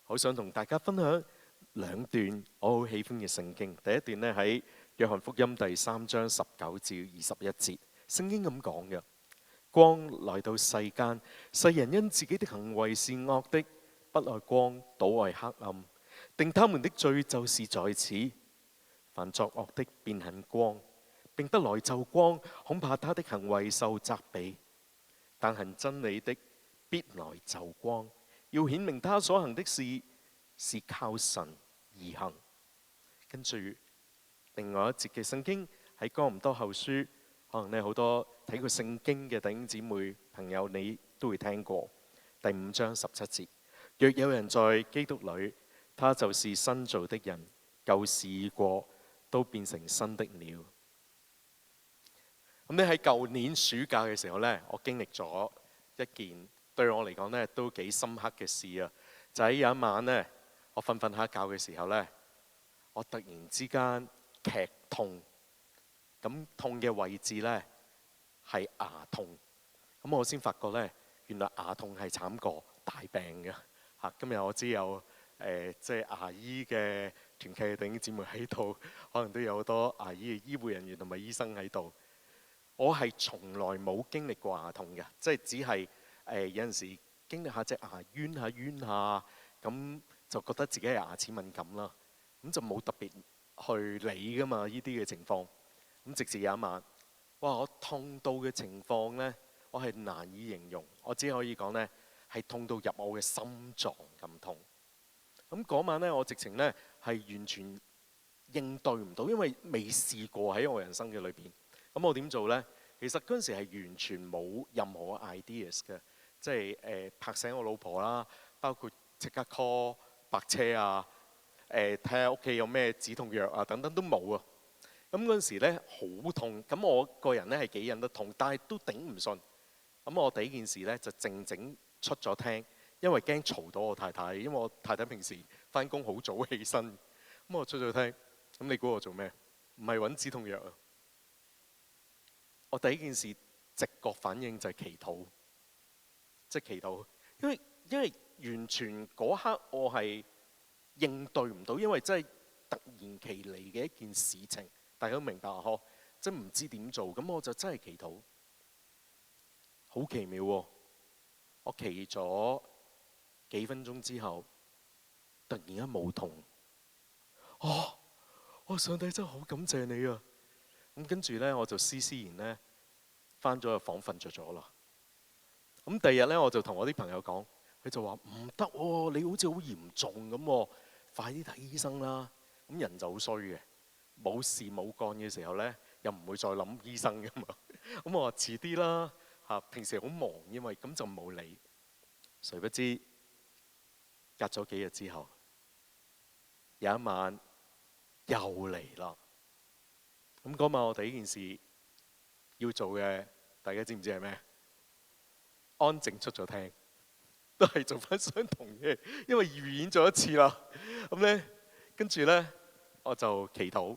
好想同大家分享兩段我好喜歡嘅聖經。第一段呢，喺約翰福音第3章19至21節，聖經咁講嘅：光來到世間，世人因自己的行為是惡的，不愛光，倒愛黑暗，定他們的罪就是在此。凡作惡的便恨光，並不來就光，恐怕他的行為受責備。但行真理的必來就光，要顯明他所行的事是靠神而行。跟住另外一節嘅聖經喺哥林多後書，可能呢好多睇過聖經嘅弟兄姊妹朋友，你都會聽過第5章17節。若有人在基督裏，他就是新造的人，舊事已過，都變成新的了。咁呢喺舊年暑假嘅時候呢，我經歷咗一件對我嚟講呢都幾深刻嘅事啊！就喺有一晚呢，我瞓下覺嘅時候呢，我突然之間劇痛，咁痛嘅位置呢係牙痛。咁我先發覺呢，原來牙痛係慘過大病嘅。今日我知有即係牙醫嘅團契嘅弟兄姊妹喺度，可能都有好多牙醫嘅醫護人員同埋醫生喺度。我係從來冇經歷過牙痛嘅，即係只係有陣時經歷下隻牙冤下，咁就覺得自己係牙齒敏感啦，咁就冇特別去理噶嘛呢啲嘅情況。咁直至有一晚，哇！我痛到嘅情況呢，我係難以形容，我只可以講呢，係痛到入我嘅心臟咁痛。咁嗰晚呢，我直情呢係完全應對唔到，因為未試過喺我人生嘅裏邊。咁我點做呢？其實嗰陣時係完全冇任何 ideas 嘅，即係拍醒我老婆啦，包括即刻 call 白車啊，睇下屋企有咩止痛藥啊等等都冇啊。咁嗰陣時呢好痛，咁我個人呢係幾忍得痛，但係都頂唔順。咁我第一件事呢就靜靜出咗廳，因為驚嘈到我太太，因為我太太平時翻工好早起身。咁我出咗廳，咁你估我做咩？唔係揾止痛藥啊！我第一件事直覺反應就係祈禱，即係祈禱，因為完全嗰刻我係應對唔到，因為真係突然其嚟嘅一件事情，大家都明白嗬，即係唔知點做，咁我就真係祈禱，好奇妙喎！我祈咗幾分鐘之後，突然間冇痛，上帝真係好感謝你啊！咁跟住呢，我就施然呢返咗入房瞓着咗啦。咁第二日呢，我就同我啲朋友講，佢就話唔得喎，你好似好嚴重咁喎，快啲睇醫生啦。咁人就好衰嘅，冇事冇幹嘅時候呢，又唔會再諗醫生噶嘛。咁我話遲啲啦，平時好忙，因為咁就冇理。誰不知隔咗幾日之後，有一晚又嚟啦。咁嗰晚我第一件事要做嘅，大家知唔知係咩？安靜出咗廳，都係做翻相同嘅，因為預演咗一次啦。咁呢，跟住呢，我就祈禱，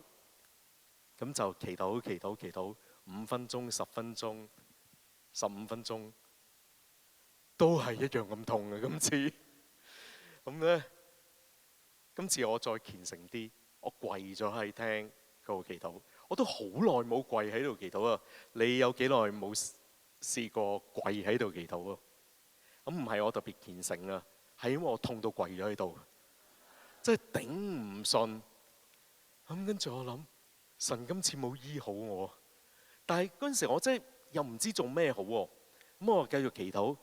咁就祈禱5分鐘、10分鐘、15分鐘，都係一樣咁痛嘅。今次，咁呢，今次我再虔誠啲，我跪咗喺廳嗰度祈禱。我都好耐冇跪喺度祈禱啊！你有幾耐冇試過跪喺度祈禱啊？咁唔係我特別虔誠啊，係因為我痛到跪咗喺度，真係頂唔順。咁跟住我諗，神今次冇醫好我，但係嗰陣時我真係又唔知做咩好喎。咁我繼續祈禱，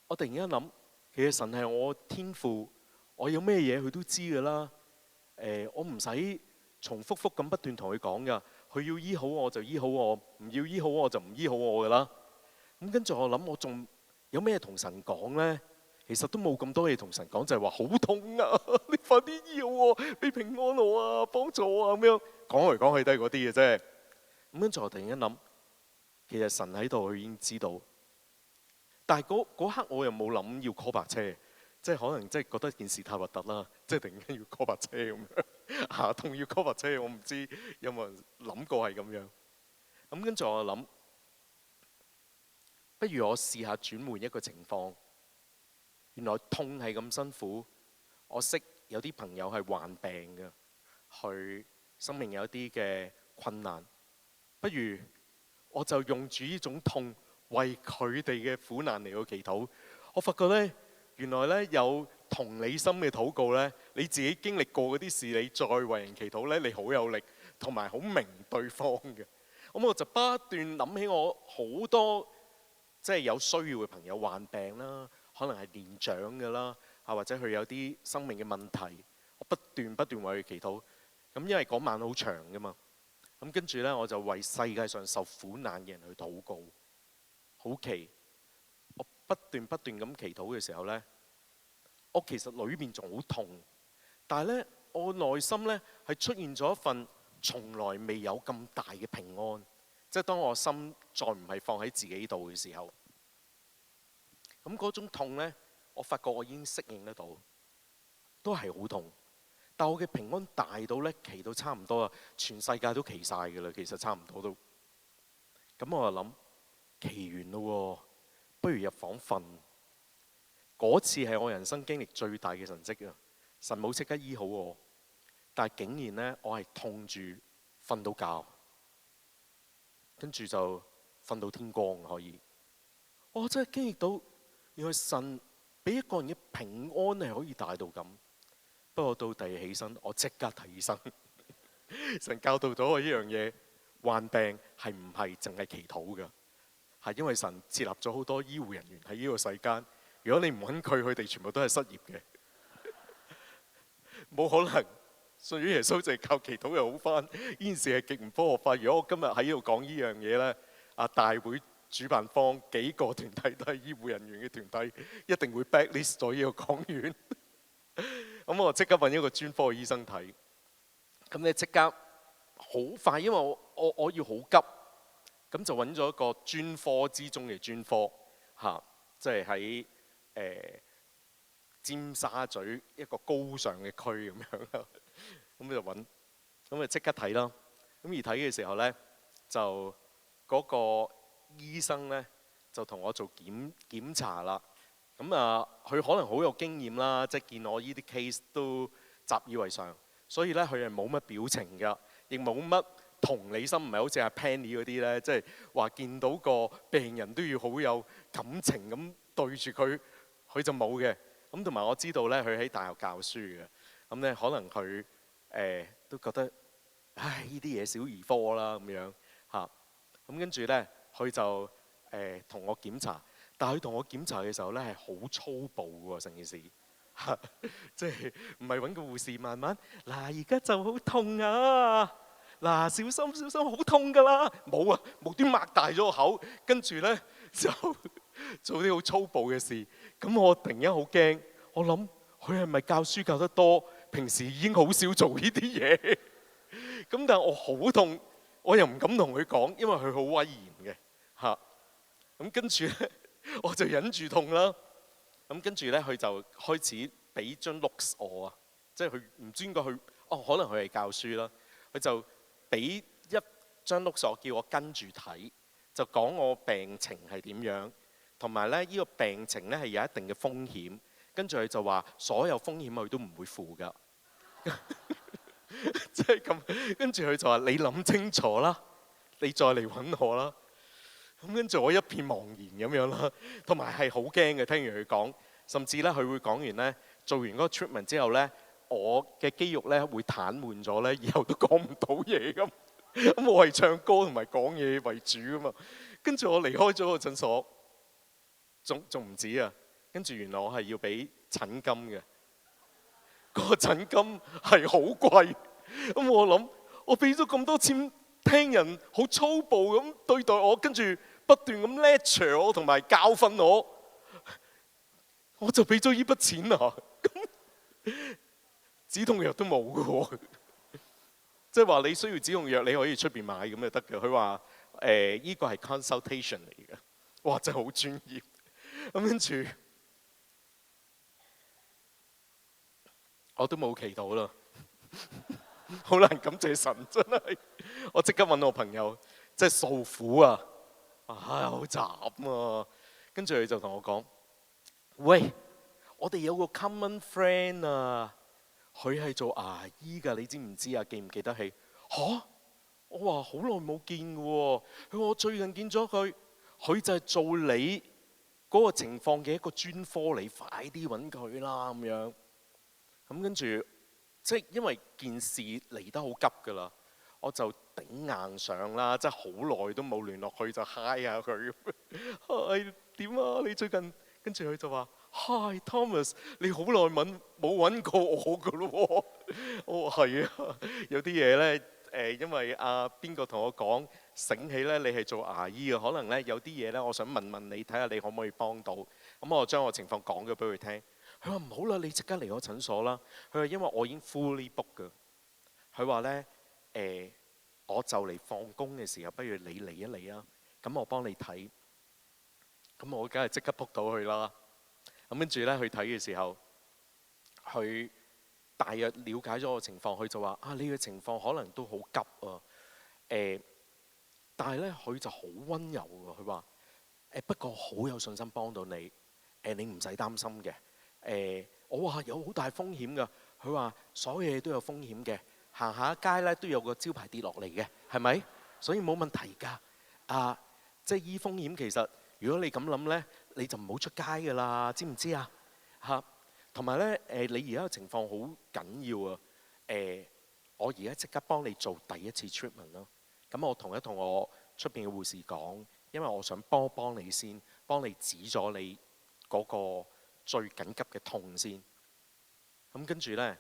我突然間諗，其實神係我天父，我有咩嘢佢都知㗎啦。我唔使重複咁不斷同佢講㗎，佢要醫好我就醫好我，唔要醫好我就唔醫好我㗎啦。咁跟住我諗，我仲有咩同神講呢？其實都冇咁多嘢同神講，就係話好痛啊！你快啲醫好我，俾平安我啊，幫助我啊咁樣。講嚟講去都係嗰啲嘅啫。咁跟住我突然間諗，其實神喺度，佢已經知道。但係嗰刻我又冇諗要 call 白車，即係可能即係覺得件事太核突啦，即係突然間要 call 白車咁樣嚇，痛要 call 白車，我唔知有冇人諗過係咁樣。咁跟住我諗，不如我試下轉換一個情況。原來痛係咁辛苦，我識有啲朋友係患病嘅，佢生命有一啲嘅困難，不如我就用住呢種痛為佢哋嘅苦難嚟到祈禱。我發覺呢，原來呢有同理心嘅禱告呢，你自己經歷過嗰啲事，你再為人祈禱呢，你好有力，同埋好明對方嘅。咁我就不斷諗起我好多即係有需要嘅朋友患病啦。可能係年長嘅啦，或者佢有啲生命嘅問題，我不斷為佢祈禱。咁因為嗰晚好長㗎嘛，咁跟住呢，我就為世界上受苦難嘅人去禱告。好奇，我不斷咁祈禱嘅時候呢，我其實裏面仲好痛，但係呢，我內心呢係出現咗一份從來未有咁大嘅平安，即係當我心再唔係放喺自己度嘅時候。咁嗰種痛呢，我發覺我已經適應得到，都係好痛。但我嘅平安大到呢，祈到差唔多啦，全世界都祈晒㗎啦，其實差唔多都。咁我就諗，祈完咯，不如入房瞓。嗰次係我人生經歷最大嘅神蹟啊！神冇即刻醫好我，但係竟然呢，我係痛住瞓到覺，跟住就瞓到天光可以。我真係經歷到。原來神俾一個人嘅平安係可以大到咁。不過到第二日起身，我即刻睇醫生。神教導咗我一樣嘢，患病係唔係淨係祈禱㗎？係因為神設立咗好多醫護人員喺呢個世間。如果你唔揾佢，佢哋全部都係失業嘅。冇可能信咗耶穌就係靠祈禱又好返。呢件事係極唔科學化。如果我今日喺呢度講呢樣嘢呢，大會主辦方幾個團體都係醫護人員嘅團體，一定會 blacklist 咗呢個講員。咁我即刻揾一個專科嘅醫生睇。咁咧即刻好快，因為我要好急，咁就揾咗一個專科之中嘅專科嚇，即係喺尖沙咀一個高尚嘅區咁樣啦。咁就揾，咁就即刻睇啦。咁而睇嘅時候呢，就嗰個醫生呢就同我做檢查啦。咁佢可能好有經驗啦，即係見我呢啲 case 都習以為常，所以呢，佢係冇乜表情㗎，亦冇乜同理心，唔係好似阿 Penny 嗰啲呢，即係話見到個病人都要好有感情咁對住佢，佢就冇嘅。咁同埋我知道呢，佢喺大學教書嘅，咁呢可能佢都覺得，唉，呢啲嘢小兒科啦咁樣嚇。咁跟住呢，佢就同我檢查，但係佢同我檢查嘅時候呢，係好粗暴嘅喎，成件事嚇，即係唔係揾個護士慢慢嗱，而家就好痛啊，嗱，小心小心，好痛㗎啦，冇啊，無端擘大咗個口，跟住呢就做啲好粗暴嘅事。咁我突然間好驚，我諗佢係咪教書教得多，平時已經好少做呢啲嘢？咁但係我好痛，我又唔敢同佢講，因為佢好威嚴嘅嚇。咁跟住咧，我就忍住痛啦。咁跟住咧，佢就開始俾張 notes 我啊，即係佢唔知應該佢可能佢係教書啦，佢就俾一張 notes 我，叫我跟住睇，就講我病情係點樣，同埋咧呢個病情咧係有一定嘅風險。跟住佢就話所有風險佢都唔會負㗎。即係咁，跟住佢就話你諗清楚啦，你再嚟揾我啦。咁跟住我一片茫然咁樣啦，同埋係好驚嘅。聽完佢講，甚至咧佢會講完咧，做完嗰個 treatment 之後咧，我嘅肌肉咧會癱瘓咗咧，以後都講唔到嘢咁。咁我係唱歌同埋講嘢為主啊嘛。跟住我離開咗個診所，仲唔止啊！跟住原來我係要俾診金嘅，嗰個診金係好貴。咁我諗，我俾咗咁多錢，聽人好粗暴咁對待我，跟住不斷咁 lecture 我同埋教訓我就俾咗呢筆錢啊！咁止痛藥都冇嘅喎，即係話你需要止痛藥，你可以出邊買咁就得嘅。佢話呢個係 consultation 嚟嘅，哇！真係好專業。咁跟住我都冇祈禱啦，好難感謝神，真係。我即刻揾我朋友，即係訴苦啊！好慘啊！跟住佢就同我講：喂，我哋有個 common friend 啊，佢係做牙醫㗎，你知唔知啊？記唔記得起？嚇！我話好耐冇見嘅喎，佢話我最近見咗佢，佢就係做你嗰個情況嘅一個專科，你快啲揾佢啦咁樣。咁跟住，即係因為件事嚟得好急㗎啦，我就頂硬上啦，即係好耐都冇聯絡佢，就 hi 下佢。係點啊？你最近？跟住佢就話 ：Hi Thomas， 你好耐冇揾過我㗎咯喎。我話係啊，有啲嘢咧因為邊個同我講醒起咧，你係做牙醫嘅，可能咧有啲嘢咧，我想問問你，睇下你可唔可以幫到。咁我將我情況講咗俾佢聽。佢話唔好啦，你即刻嚟我診所啦。佢話因為我已經 fully book 㗎。佢話咧我就嚟放工嘅時候，不如你嚟一嚟啊。咁我幫你睇。咁我梗係即刻 book 到佢啦。咁跟住咧去睇嘅時候，佢大約了解咗我情況，佢就話：你嘅情況可能都好急啊。但係咧佢就好溫柔㗎。佢話不過好有信心幫到你。你唔使擔心嘅。我話有好大風險㗎。佢話所有嘢都有風險嘅，行下街咧都有個招牌跌落嚟嘅，係咪？所以冇問題㗎。即係依風險其實，如果你咁諗咧，你就唔好出街㗎啦，知唔知啊？同埋咧你而家嘅情況好緊要啊。我而家即刻幫你做第一次 treatment 咯。咁我同我出邊嘅護士講，因為我想幫你先，幫你止咗你嗰個最緊急嘅痛先。咁跟住咧，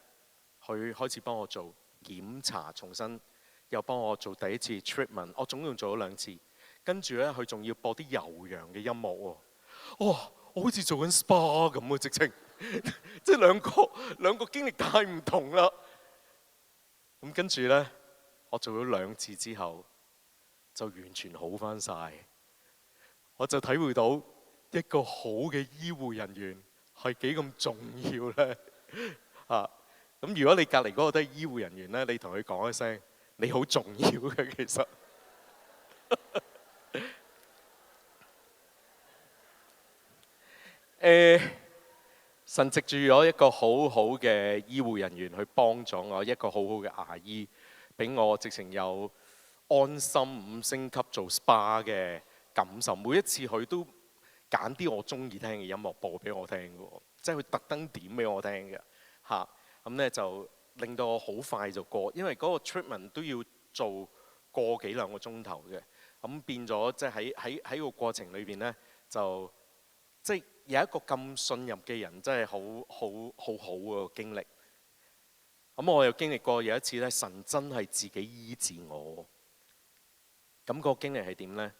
佢開始幫我做檢查，重新又幫我做第一次 treatment。我總共做咗2次。跟住咧，佢仲要播啲悠揚嘅音樂喎。哇！我好似做緊 SPA 咁啊，直情即係兩個經歷太唔同啦。咁跟住咧，我做咗2次之後，就完全好返晒。我就體會到一個好嘅醫護人員係幾咁重要咧。咁如果你隔離嗰個都係醫護人員咧，你同佢講一聲，你好重要嘅其實。神藉住咗一個好好嘅醫護人員去幫咗我，一個好好嘅牙醫，俾我直情有安心5星級做 SPA 嘅感受。每一次佢都揀啲我中意聽嘅音樂播俾我聽嘅，即係佢特登點俾我聽嘅。咁咧就令到我好快就過，因為嗰個 treatment 都要做個幾2個鐘頭嘅。咁變咗即係喺個過程裏邊咧，就即係有一個咁信任嘅人，真係好嘅經歷。咁我又經歷過有一次咧，神真係自己醫治我。咁個經歷係點咧？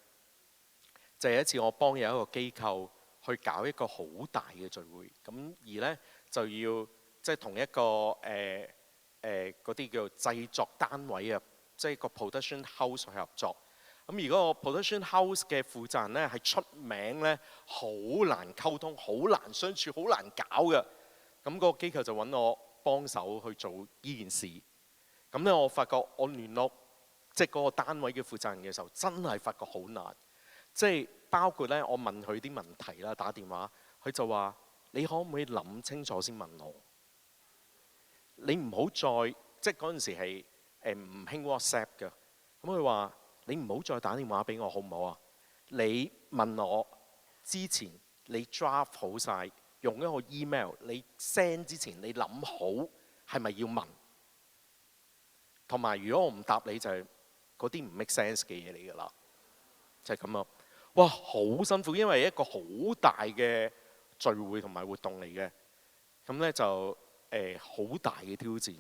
就係一次我幫有一個機構去搞一個好大嘅聚會，咁而咧就要即係同一個嗰啲叫做製作單位啊，即係個 production house 去合作。咁而嗰個 production house 嘅負責人咧係出名咧，好難溝通，好難相處，好難搞嘅。咁個機構就揾我幫手去做呢件事。咁咧我發覺我聯絡即係嗰個單位嘅負責人嘅時候，真係發覺好難。即係包括咧，我問佢啲問題啦，打電話，佢就話：你可唔可以諗清楚先問我？你唔好再即係嗰陣時係唔興 WhatsApp 嘅。咁佢話：你唔好再打電話俾我好唔好啊？你問我之前你 draft 好晒，用一個 email 你 send 之前你諗好係咪要問？同埋如果我唔答你就係嗰啲唔 make sense 嘅嘢嚟㗎啦，就係咁啊！哇，好辛苦，因為一個好大嘅聚會同埋活動嚟嘅，咁咧就好大嘅挑戰。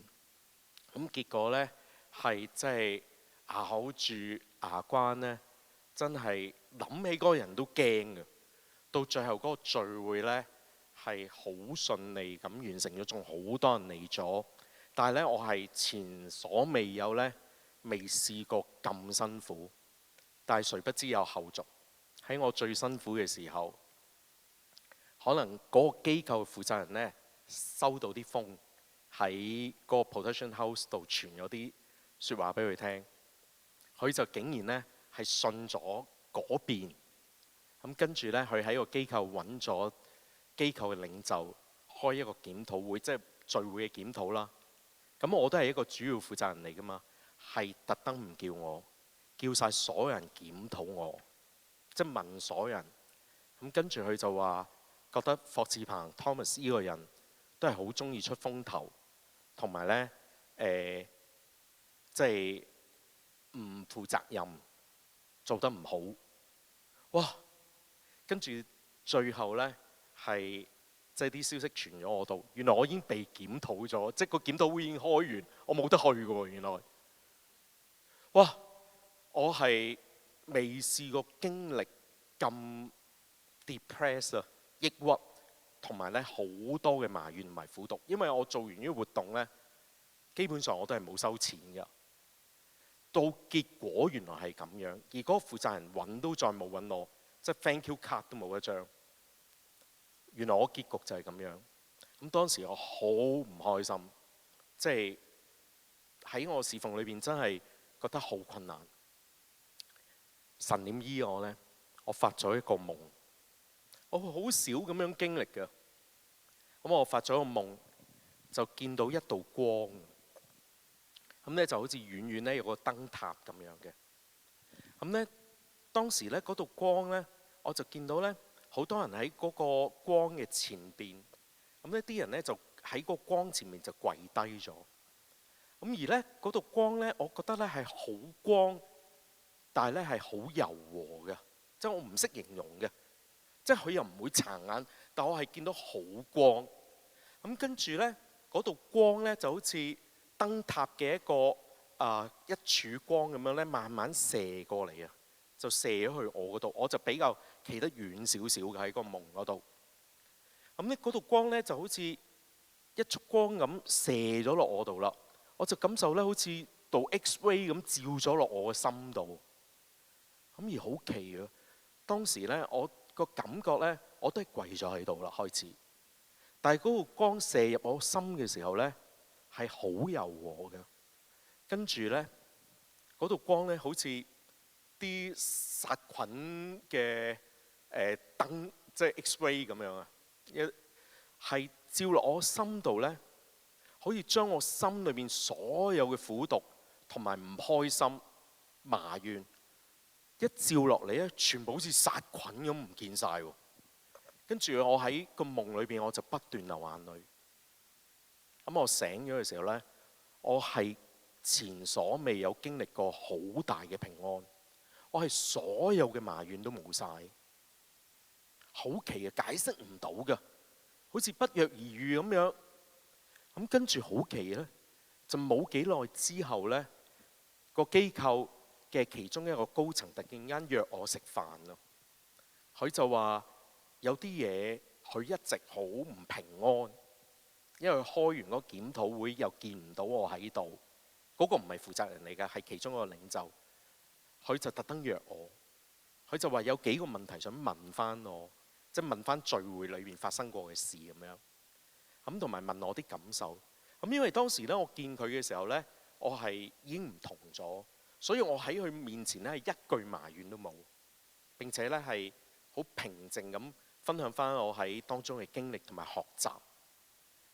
咁結果咧係即係牙口住牙關咧，真係諗起嗰個人都驚嘅。到最後嗰個聚會咧係好順利咁完成咗，仲好多人嚟咗。但係咧，我係前所未有咧，未試過咁辛苦。但係誰不知有後續。喺我最辛苦嘅時候，可能嗰個機構負責人咧收到啲風，喺個 production house 度傳咗啲説話俾佢聽，佢就竟然咧係信咗嗰邊。咁跟住咧，佢喺個機構揾咗機構嘅領袖開一個檢討會，即係聚會嘅檢討啦。咁我都係一個主要負責人嚟㗎嘛，係特登唔叫我，叫晒所有人檢討我，即係問所有人。咁跟住佢就話覺得霍志鵬 Thomas 呢個人都係好中意出風頭，同埋咧即係唔負責任，做得唔好。哇！跟住最後咧係。即係啲消息傳咗我度，原來我已經被檢討咗，即係個檢討會已經開完，我冇得去嘅喎。原來，哇！我係未試過經歷咁 depressed 啊，抑鬱，同埋咧好多嘅埋怨同埋苦毒，因為我做完呢個活動咧，基本上我都係冇收錢㗎。到結果原來係咁樣，而嗰個負責人揾都再冇揾我，即係 thank you card 都冇一張。原來我結局就係咁樣，咁當時我好唔開心，即係喺我侍奉裏邊真係覺得好困難。神點醫我呢？我發咗一個夢，我好少咁樣經歷嘅。咁我發咗個夢，就見到一道光，咁咧就好似遠遠咧有個燈塔咁樣嘅。咁咧當時咧嗰道光咧，我就見到咧。好多人喺嗰個光嘅前邊，咁呢啲人呢就喺個光前面就跪低咗。咁而呢嗰道光呢，我覺得呢係好光，但係呢係好柔和嘅，即係我唔識形容嘅，即係佢又唔會殘眼，但我係見到好光。咁跟住呢嗰道光呢就好似燈塔嘅一個一柱光咁樣呢，慢慢射過嚟啊！就射咗去我嗰度，我就比較企得遠少少嘅喺個夢嗰度。咁咧嗰道光咧就好似一束光咁射咗落我度啦，我就感受咧好似道 X-ray 咁照咗落我嘅心度。咁而好奇啊，當時咧我個感覺咧我都係跪咗喺度啦開始，但係嗰道光射入我心嘅時候咧係好柔和嘅，跟住咧嗰道光咧好似啲殺菌嘅燈，即係 X-ray 咁樣啊，係照落我心度咧，可以將我心裏面所有嘅苦毒同埋唔開心、埋怨一照落嚟咧，全部好似殺菌咁唔見晒喎。跟住我喺個夢裏邊，我就不斷流眼淚。咁我醒咗嘅時候咧，我係前所未有經歷過好大嘅平安。我係所有嘅埋怨都冇晒，好奇嘅，解釋唔到嘅，好似不約而遇咁樣。咁跟住好奇咧，就冇幾耐之後咧，個機構嘅其中一個高層突然間約我食飯咯。佢就話有啲嘢佢一直好唔平安，因為開完嗰個檢討會又見唔到我喺度，嗰個唔係負責人嚟㗎，係其中一個領袖。佢就特登約我，佢就話有幾個問題想問翻我，即係問翻聚會裏面發生過嘅事咁樣，咁同埋問我啲感受。咁因為當時咧我見佢嘅時候咧，我係已經唔同咗，所以我喺佢面前咧係一句埋怨都冇，並且咧係好平靜咁分享翻我喺當中嘅經歷同埋學習。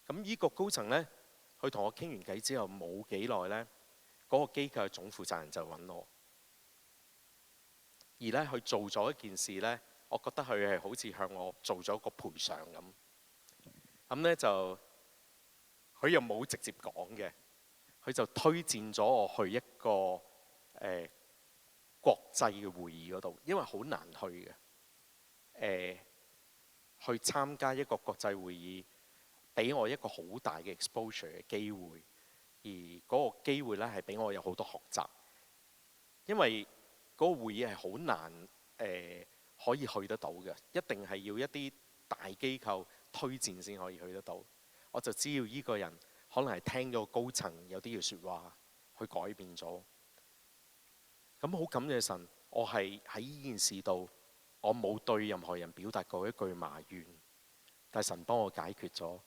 咁呢個高層咧，佢同我傾完偈之後冇幾耐咧，嗰個機構嘅總負責人就揾我。而咧佢做咗一件事咧，我覺得佢係好似向我做咗個賠償咁。咁咧就佢又冇直接講嘅，佢就推薦咗我去一個國際嘅會議嗰度，因為好難去嘅。去參加一個國際會議，俾我一個好大嘅 exposure 嘅機會，而嗰個機會咧係俾我有好多學習，因為嗰個會議係好難可以去得到嘅，一定係要一啲大機構推薦先可以去得到。我就知道呢個人可能係聽咗高層有啲嘅説話，去改變咗。咁好感謝神，我係喺呢件事度，我冇對任何人表達過一句埋怨，但係神幫我解決咗，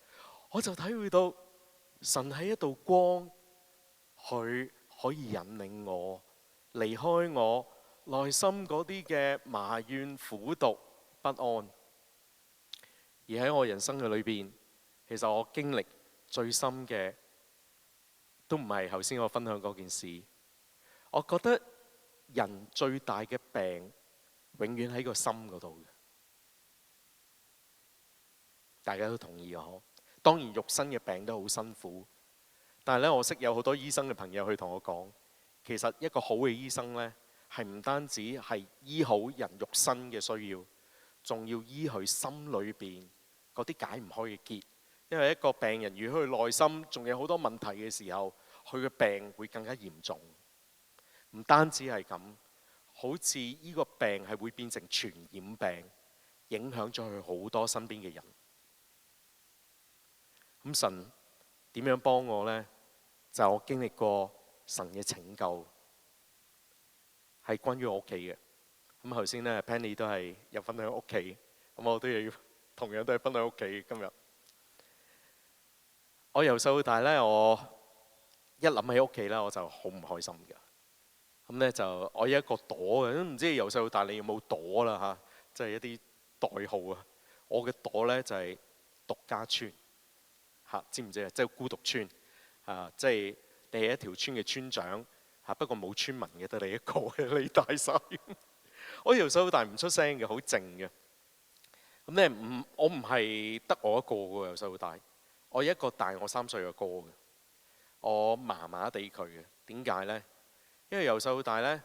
我就體會到神係一道光，佢可以引領我離開我內心嗰啲嘅埋怨、苦毒、不安。而喺我人生嘅裏邊，其實我經歷最深嘅都唔係頭先我分享嗰件事。我覺得人最大嘅病永遠喺個心嗰度嘅，大家都同意啊！當然肉身嘅病都好辛苦，但係咧，我識有好多醫生嘅朋友去同我講，其實一個好嘅醫生咧，係唔單止係醫好人肉身嘅需要，仲要醫佢心裏邊嗰啲解唔開嘅結。因為一個病人如果佢內心仲有好多問題嘅時候，佢嘅病會更加嚴重。唔單止係咁。好似呢個病係會變成傳染病，影響咗佢好多身邊嘅人。咁神點樣幫我呢？就係我經歷過神嘅拯救，係關於我屋企嘅。咁頭先咧 Penny 都係有分享屋企，咁我都要同樣都係分享屋企。今日我由細到大咧，我一諗起屋企咧，我就好唔開心嘅。咁咧就我有一個朵嘅，都唔知由細到大你有冇朵啦嚇，即係一啲代號啊。我嘅朵咧就係獨家村嚇，知唔知啊？即係孤獨村啊，即係你係一條村嘅村長嚇，不過冇村民嘅，得你一個，你大晒。我由細到大唔出聲嘅，好靜嘅。咁咧我唔係得我一個嘅，由細到大，我有一個大我3歲嘅哥嘅，我麻麻地佢嘅。點解咧？因為由細到大咧，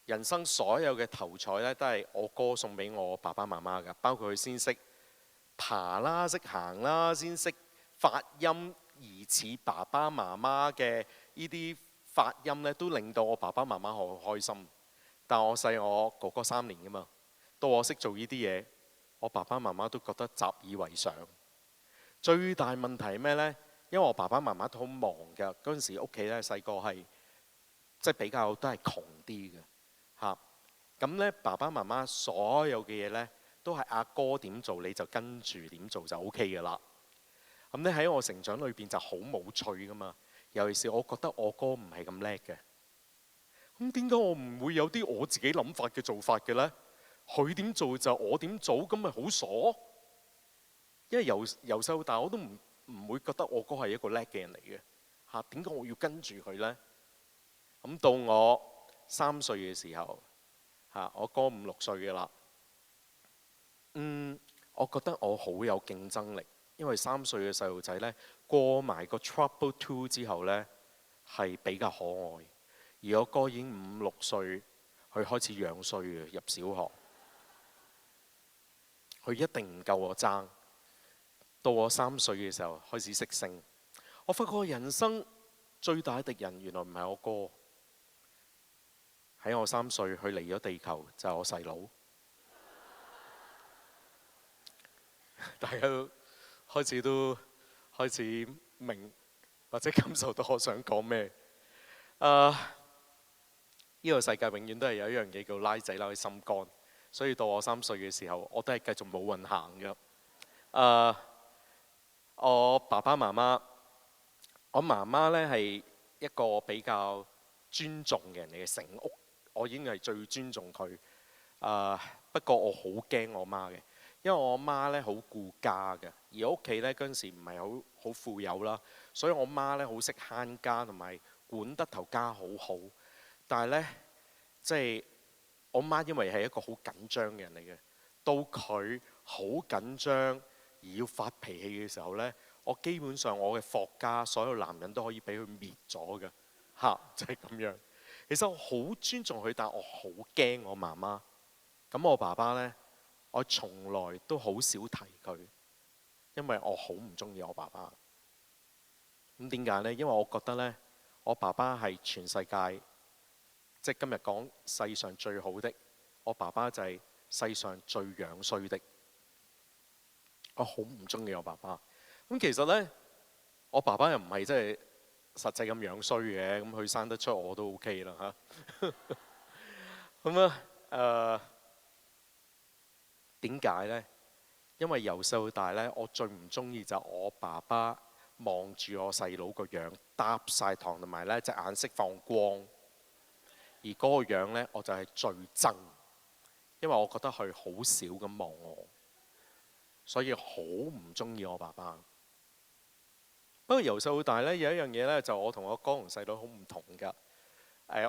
人生所有嘅頭彩咧，都係我哥送俾我爸爸媽媽㗎，包括佢先識爬啦、識行啦，先識發音疑似爸爸媽媽嘅呢啲發音咧，都令到我爸爸媽媽好開心。但我細我哥哥3年㗎嘛，到我識做呢啲嘢，我爸爸媽媽都覺得習以為常。最大問題係咩呢？因為我爸爸媽媽都好忙㗎，嗰陣時屋企咧細個係即係比較都係窮啲嘅嚇。咁咧爸爸媽媽所有嘅嘢咧都係阿哥點做你就跟住點做就 OK 㗎啦。咁咧喺我成長裏邊就好冇趣㗎嘛，尤其是我覺得我哥唔係咁叻嘅。咁點解我唔會有啲我自己諗法嘅做法嘅咧？佢點做就我點做，咁咪好傻？因為由細到大我都唔會覺得我哥係一個叻嘅人嚟嘅嚇。點解我要跟住佢咧？咁到我3歲嘅時候嚇，我哥5、6歲嘅啦。我覺得我好有競爭力，因為3歲嘅細路仔咧過埋個 Trouble 2之後咧係比較可愛。而我哥已經5、6歲，佢開始樣衰嘅，入小學，佢一定唔夠我爭。到我3歲嘅時候開始識性，我發覺人生最大嘅敵人原來唔係我哥。喺我3歲，佢嚟咗地球就係我細佬。大家都開始明或者感受到我想講咩。呢個世界永遠都係有一樣嘢叫拉仔拉開心肝，所以到我3歲嘅時候，我都係繼續冇運行嘅。我爸爸媽媽，我媽媽咧係一個比較尊重嘅人嚟嘅，成屋我已經係最尊重佢。不過我好驚我媽嘅，因為我媽咧好顧家嘅，而屋企咧嗰陣時唔係好富有啦，所以我媽咧好識慳家同埋管得頭家好好。但係咧，即係我媽因為係一個好緊張嘅人嚟嘅，到佢好緊張而要發脾氣嘅時候呢，我基本上我嘅霍家所有男人都可以俾佢滅咗嘅，就係咁樣。其實我好尊重佢，但我好驚我媽媽。咁我爸爸呢，我從來都好少提佢，因為我好唔中意我爸爸。咁點解呢？因為我覺得呢，我爸爸係全世界，即係今日講世上最好的，我爸爸就係世上最樣衰的。我好唔中意我爸爸。咁其實呢，我爸爸又唔係真係實際咁樣衰嘅，咁佢生得出我都 OK 啦嚇。咁點解呢？因為由細到大呢，我最唔中意就係我爸爸望住我細佬個樣，搭晒糖同埋呢隻眼色放光，而嗰個樣呢，我就係最憎，因為我覺得佢好少咁望我，所以好唔中意我爸爸。不過由細到大呢，有一樣嘢呢，就我同我哥同細佬好唔同㗎。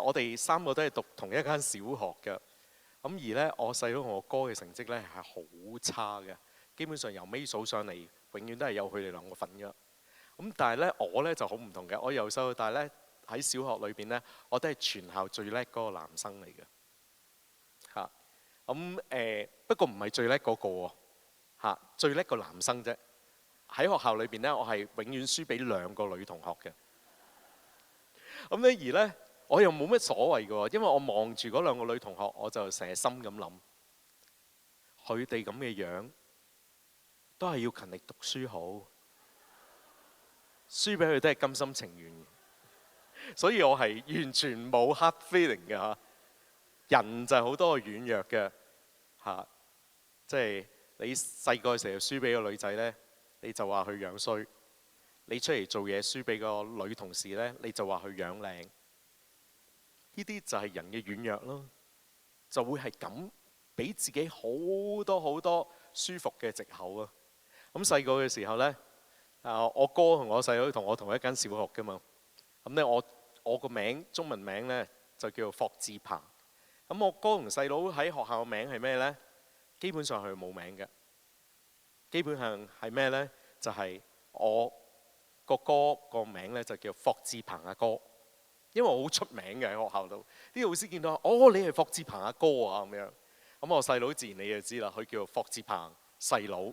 我哋三個都係讀同一間小學㗎。咁而呢，我細佬同我哥嘅成績呢係好差嘅，基本上由尾數上嚟，永遠都係有佢哋兩個份㗎。咁但係呢，我呢就好唔同嘅。我由細到大呢，喺小學裏邊呢，我都係全校最叻嗰個男生嚟嘅。嚇，咁不過唔係最叻嗰個喎。嚇，最叻個男生啫。喺學校裏邊呢，我係永遠輸俾兩個女同學嘅。咁呢而呢，我又冇乜所謂嘅喎，因為我望住嗰兩個女同學，我就成日心咁諗，佢哋咁嘅樣都係要勤力讀書好，輸俾佢都係甘心情願嘅。所以我係完全冇 hard feeling 嘅嚇。人就係好多軟弱嘅嚇，即係你細個嘅時候輸俾個女仔呢，你就話佢樣衰；你出嚟做嘢輸俾個女同事呢，你就話佢樣靚。呢啲就係人嘅軟弱咯，就會係咁俾自己好多好多舒服嘅藉口啊！咁細個嘅時候呢，我哥同我細佬同我同一間小學㗎嘛。咁呢，我個名中文名呢就叫霍志鵬。咁我哥同細佬喺學校嘅名係咩呢？基本上係冇名嘅。基本上係咩呢？就係我個哥個名呢就叫霍志鵬阿哥。因為我好出名嘅喺學校度，啲老師見到哦，你係霍志鵬阿哥啊咁樣。咁我細佬自然你就知啦，佢叫霍志鵬細佬。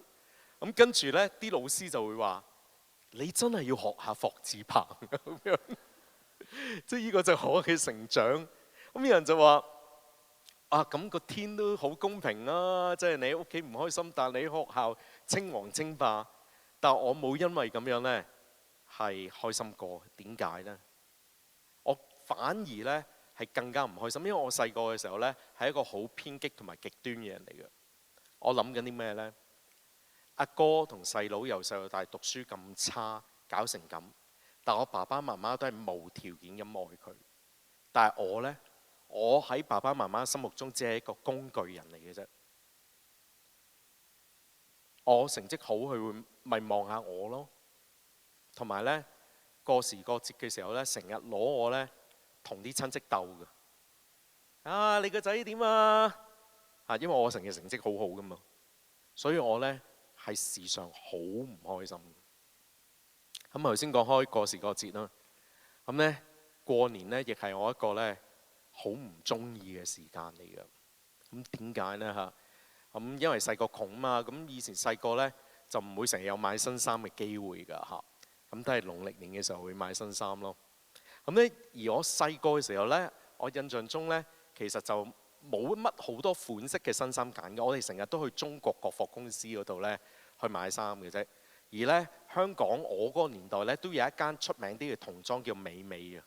咁跟住呢啲老師就會話：你真係要學下霍志鵬咁樣。即係呢個就係我嘅成長。咁有人就話：啊，咁個天都好公平啊！即係你喺屋企唔開心，但係你喺學校稱王稱霸。但我冇因為咁樣呢係開心過。點解呢？我反而呢係更加唔開心，因為我細個嘅時候呢係一個好偏激同埋極端嘅人嚟嘅。我諗緊啲咩呢？阿哥同細佬由細到大讀書咁差，搞成咁，但我爸爸媽媽都係無條件咁愛佢。但係我呢，我喺爸爸媽媽心目中只係一個工具人嚟嘅啫。我成績好，佢會咪望下我咯。同埋呢，過時過節嘅時候呢，成日攞我呢同啲親戚鬥嘅。啊，你個仔點啊？因為我成日成績好好噶嘛，所以我呢係時常好唔開心。咁頭先講開過時過節啦，咁呢過年呢亦係我一個呢好唔中意嘅時間嚟嘅。咁點解呢嚇？咁因為細個窮嘛，咁以前細個呢就唔會成日有買新衫嘅機會㗎嚇。咁都係農曆年嘅時候會買新衫咯。咁呢，而我細個嘅時候呢，我印象中呢，其實就冇乜好多款式嘅新衫揀嘅。我哋成日都去中國國貨公司嗰度呢去買衫嘅啫。而呢，香港我嗰個年代呢，都有一間出名啲嘅童裝叫美美嘅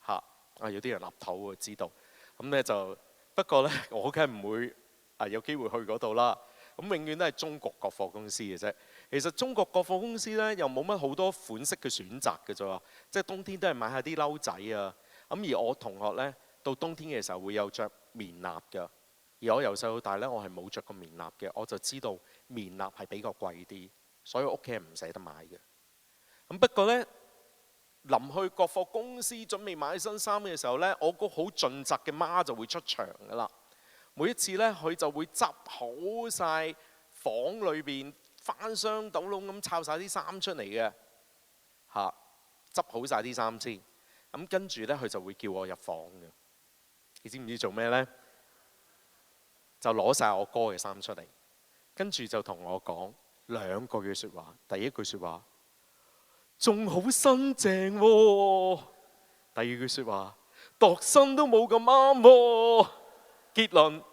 嚇。有啲人立頭會知道。咁呢就不過呢，我梗係唔會有機會去嗰度啦。咁永遠都係中國國貨公司嘅啫。其實中國國貨公司呢，又冇乜好多款式嘅選擇嘅啫，即係冬天都係買下啲褸仔啊。咁而我同學呢，到冬天嘅時候會有着棉衲嘅，而我由細到大呢，我係冇着過棉衲嘅，我就知道棉衲係比較貴啲，所以屋企係唔捨得買嘅。咁不過呢，臨去國貨公司準備買新衫嘅時候呢，我個好盡責嘅媽就會出場噶啦。每一次呢，佢就會執好晒房裏邊翻箱倒籠咁摷晒啲衫出嚟嘅嚇，執好晒啲衫先。咁跟住呢，佢就會叫我入房嘅。你知唔知做咩呢？就攞晒我哥嘅衫出嚟，跟住就同我講兩句嘅説話。第一句説話，仲好新淨喎。第二句説話，度身都冇咁啱喎。結論，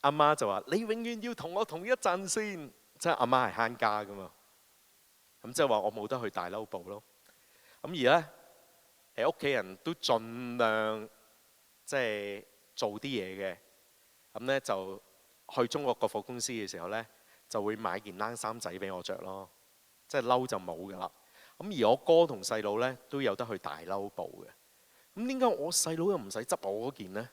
阿媽就話：你永遠要同我同一陣先。即係阿媽係慳家噶嘛。咁即係話我冇得去大褸布咯。咁而呢，屋企人都盡量即係做啲嘢嘅。咁呢，就去中國國貨公司嘅時候呢，就會買件冷衫仔俾我着咯。即係褸就冇噶啦。咁而我哥同細佬呢，都有得去大褸布嘅。咁點解我細佬又唔使執我嗰件呢？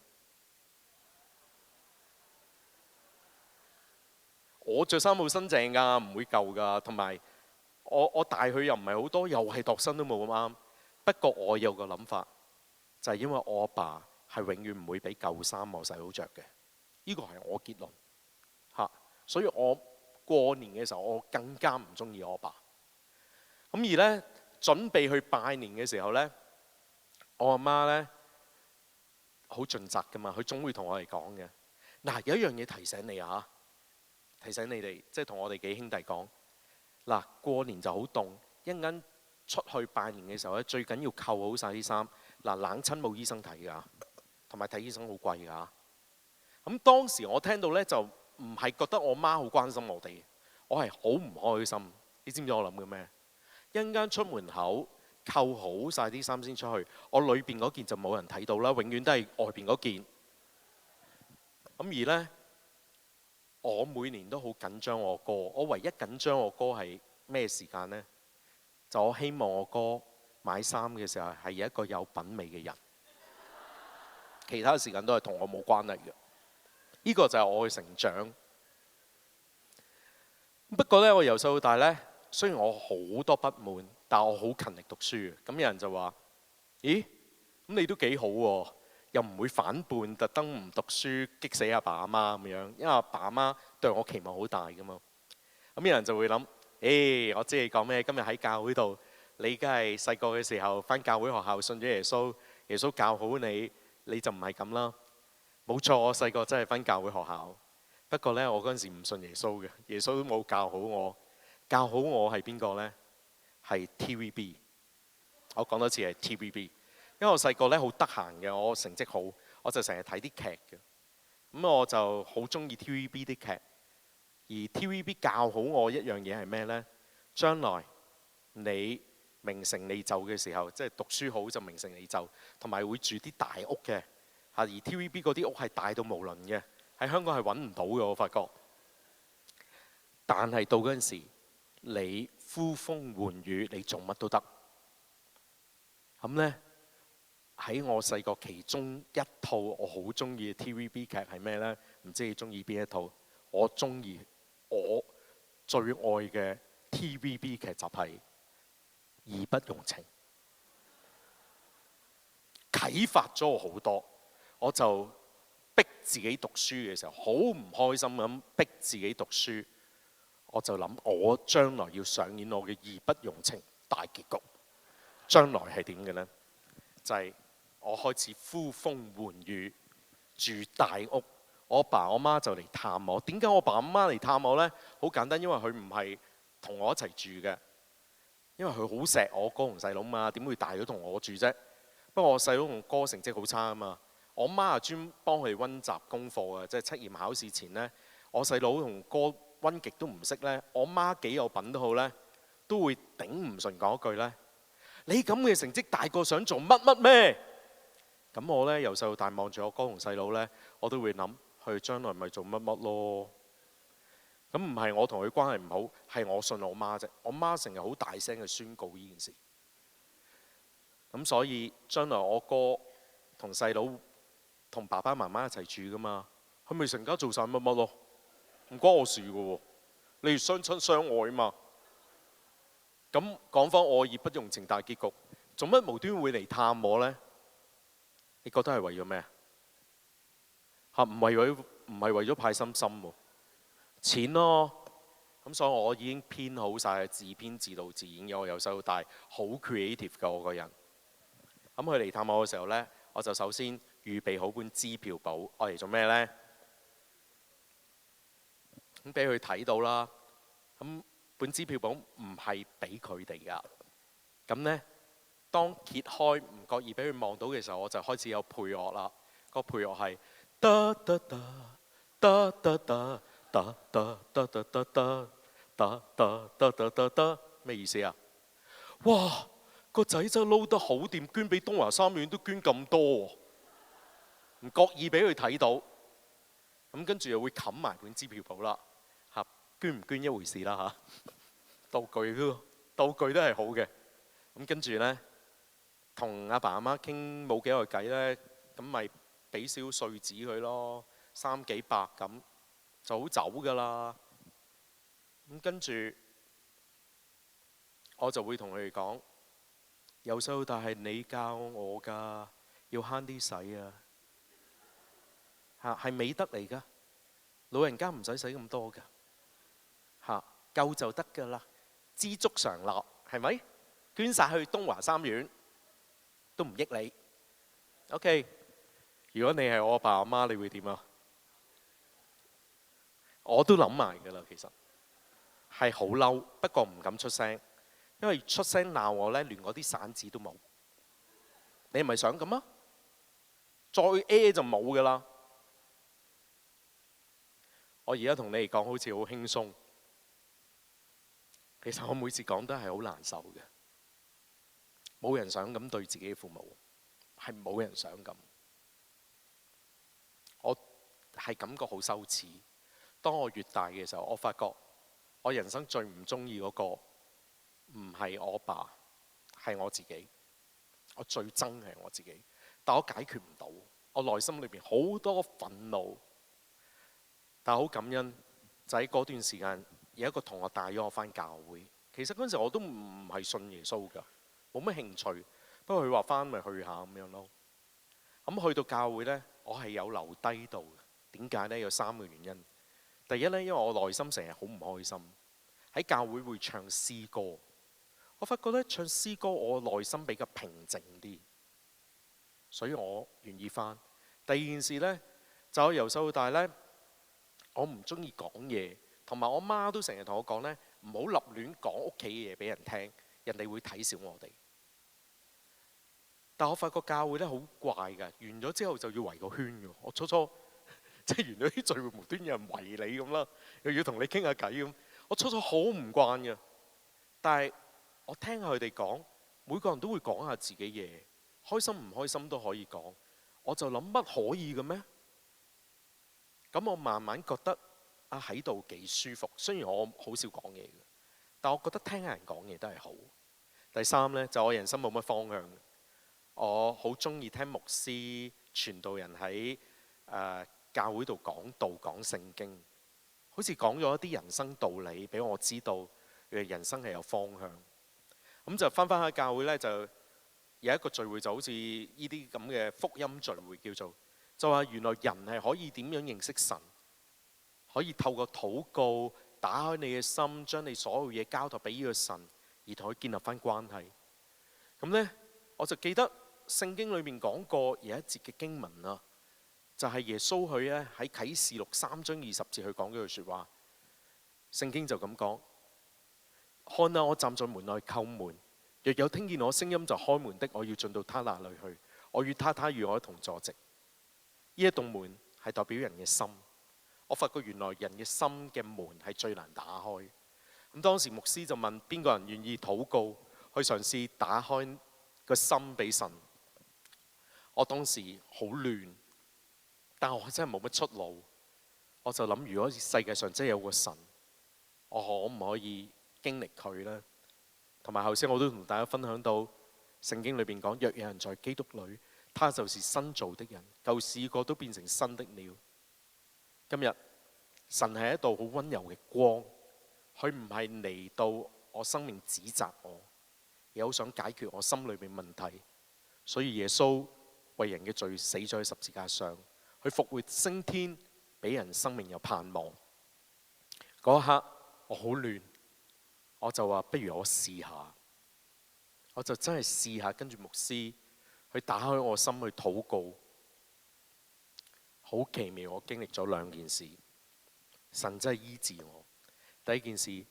我着衫好新淨㗎，唔會舊㗎。同埋我大佢又唔係好多，又係度身都冇咁啱。不過我有個諗法，就係因為我阿爸係永遠唔會俾舊衫我細佬着嘅。呢個係我結論嚇。所以我過年嘅時候，我更加唔中意我阿爸。咁而呢，準備去拜年嘅時候呢，我阿媽呢好盡責㗎嘛，佢總會同我哋講嘅。嗱，有一樣嘢提醒你啊，提醒你哋，即係同我哋幾兄弟講。嗱，過年就好凍，一陣間出去拜年嘅時候咧，最緊要扣好晒啲衫。嗱，冷親冇醫生睇㗎，同埋睇醫生好貴㗎。咁當時我聽到呢，就唔係覺得我媽好關心我哋，我係好唔開心。你知唔知我諗嘅咩？一陣間出門口扣好晒啲衫先出去，我裏邊嗰件就冇人睇到啦，永遠都係外邊嗰件。咁而呢，我每年都好緊張我哥。我唯一緊張我哥係咩時間呢？就我希望我哥買衫嘅時候係一個有品味嘅人，其他時間都係同我冇關係嘅。呢個就係我嘅成長。不過呢，我由細到大呢，雖然我好多不滿，但我好勤力讀書嘅。咁有人就話：咦，咁你都幾好喎，又唔會反叛，特登唔讀書激死阿爸阿媽咁樣。因為阿爸阿媽對我期望好大噶嘛。咁有人就會諗：我知你講咩？今日喺教會度，你梗係細個嘅時候返教會學校信咗耶穌，耶穌教好你，你就唔係咁啦。冇錯，我細個真係返教會學校。不過呢，我嗰陣時唔信耶穌嘅，耶穌都冇教好我。教好我係邊個呢？係 TVB。我講多次係 TVB，因為我細個呢好得閒嘅，我成績好，我就成日睇啲劇嘅。咁我就好中意 TVB 啲劇。而 TVB 教好我一樣嘢係咩呢？將來你名成利就嘅時候，即係讀書好就名成利就，同埋會住啲大屋嘅。而 TVB 嗰啲屋係大到無倫嘅，喺香港係揾唔到嘅。我發覺。但係到嗰陣時，你呼風喚雨，你做乜都得。咁呢，喺我細個其中一套我好中意嘅 TVB 劇係咩呢？唔知你中意邊一套？我中意我最愛嘅 TVB 劇集係《義不容情》，啟發咗我好多。我就逼自己讀書嘅時候，好唔開心咁逼自己讀書。我就諗，我將來要上演我嘅義不容情大結局。將來係點嘅呢？就係我開始呼風喚雨，住大屋。我爸我媽就嚟探我。點解我爸我媽嚟探我呢？好簡單，因為佢唔係同我一齊住嘅，因為佢好錫我哥同細佬嘛，點會大咗同我住啫？不過我細佬同哥成績好差啊嘛，我媽啊專幫佢哋溫習功課啊，即係測驗考試前呢，我細佬同哥溫極都唔識呢，我媽幾有品都好呢，都會頂唔順講一句呢：你咁嘅成績大個想做乜乜咩？咁我呢，由細到大望住我哥同細佬呢，我都會諗佢將來咪做乜乜咯。咁唔係我同佢關係唔好，係我信我媽啫。我媽成日好大聲去宣告呢件事。咁所以將來我哥同細佬同爸爸媽媽一齊住噶嘛，佢咪成家做晒乜乜咯？唔關我事噶喎，你哋相親相愛嘛。咁講翻我義不容情大結局，做乜無端會嚟探我呢？你覺得係為咗咩？嚇，唔係為咗派心心喎，錢咯。咁所以我已經編好晒，自編自導自演嘅，我由細到大好 creative 㗎我個人。咁佢嚟探我嘅時候呢，我就首先預備好本支票簿，我嚟做咩呢？咁俾佢睇到啦。咁本支票簿唔係俾佢哋㗎。咁呢，當揭開唔覺意俾佢望到嘅時候，我就開始有配樂啦。個配樂係得得得得得得。得咩意思啊？哇！個仔真係撈得好掂，捐俾東華三院都捐咁多喎，唔覺意俾佢睇到，咁跟住又會冚埋本支票簿啦。嚇，捐唔捐一回事啦嚇。道具都係好嘅。咁跟住呢，同阿爸阿媽傾冇幾耐偈呢，咁咪俾少碎紙佢咯，3幾百咁。就好走㗎啦。咁跟住我就會同佢哋講，由細到大係你教我㗎，要慳啲使啊。嚇，係美德嚟㗎，老人家唔使使咁多㗎。嚇，夠就得㗎啦，知足常樂係咪？捐晒去東華三院都唔益你。OK， 如果你係我阿爸阿媽，你會點啊？我都諗埋㗎啦，其實係好嬲，不過唔敢出聲，因為出聲鬧我呢，連嗰啲散紙都冇。你係咪想咁啊？再 A 就冇㗎啦。我而家同你哋講好似好輕鬆，其實我每次講都係好難受嘅。冇人想咁對自己嘅父母，係冇人想咁。我係感覺好羞恥。當我越大嘅時候，我發覺我人生最唔中意嗰個唔係我爸，係我自己。我最憎係我自己，但我解決唔到。我內心裏邊好多憤怒，但係好感恩，就喺嗰段時間有一個同學帶咗我返教會。其實嗰陣時我都唔係信耶穌㗎，冇乜興趣。不過佢話返咪去下咁樣咯。咁去到教會呢，我係有留低到嘅。點解呢？有3個原因。第一呢，因為我內心成日好唔開心，喺教會會唱詩歌，我發覺咧唱詩歌我內心比較平靜啲，所以我願意返。第二件事呢，就我由細到大呢，我唔中意講嘢，同埋我媽都成日同我講呢，唔好立亂講屋企嘅嘢俾人聽，人哋會睇小我哋。但我發覺教會呢好怪㗎，完咗之後就要圍個圈㗎。我初即係完咗啲聚會，無端有人圍你咁啦，又要同你傾下偈咁。我初好唔慣嘅，但係我聽下佢哋講，每個人都會講下自己嘢，開心唔開心都可以講。我就諗乜可以嘅咩？咁我慢慢覺得啊喺度幾舒服。雖然我好少講嘢嘅，但我覺得聽下人講嘢都係好。第三呢，就我人生冇乜方向，我好中意聽牧師傳道人喺教會度講道講聖經，好似講咗一啲人生道理俾我知道，人生係有方向。咁就翻去教會呢，就有一個聚會，就好似呢啲咁嘅福音聚會，就話原來人係可以點樣認識神，可以透過禱告打開你嘅心，將你所有嘢交託俾呢個神，而同佢建立翻關係。咁呢，我就記得聖經裏面講過有一節嘅經文啊。就係耶穌佢咧喺啟示錄3章20節去講嗰句説話，聖經就咁講：看啊，我站在門內叩門，若有聽見我聲音就開門的，我要進到他那裏去，我與他，他與我一同坐席。呢一棟門係代表人嘅心。我發覺原來人嘅心嘅門係最難打開。咁當時牧師就問邊個人願意禱告，去嘗試打開個心俾神。我當時好亂。但我真係冇乜出路，我就諗如果世界上真係有個神，我可唔可以經歷佢呢？同埋頭先我都同大家分享到聖經裏邊講，若有人在基督裏，他就是新造的人，舊事過都變成新的了。今日神係一道好溫柔嘅光，佢唔係嚟到我生命指責我，而好想解決我心裏邊問題。所以耶穌為人嘅罪死咗喺十字架上。佢復活升天，俾人生命有盼望。嗰一刻我好亂，我就話不如我試下，我就真係試下跟住牧師去打開我心去禱告。好奇妙，我經歷咗兩件事，神真係醫治我。第一件事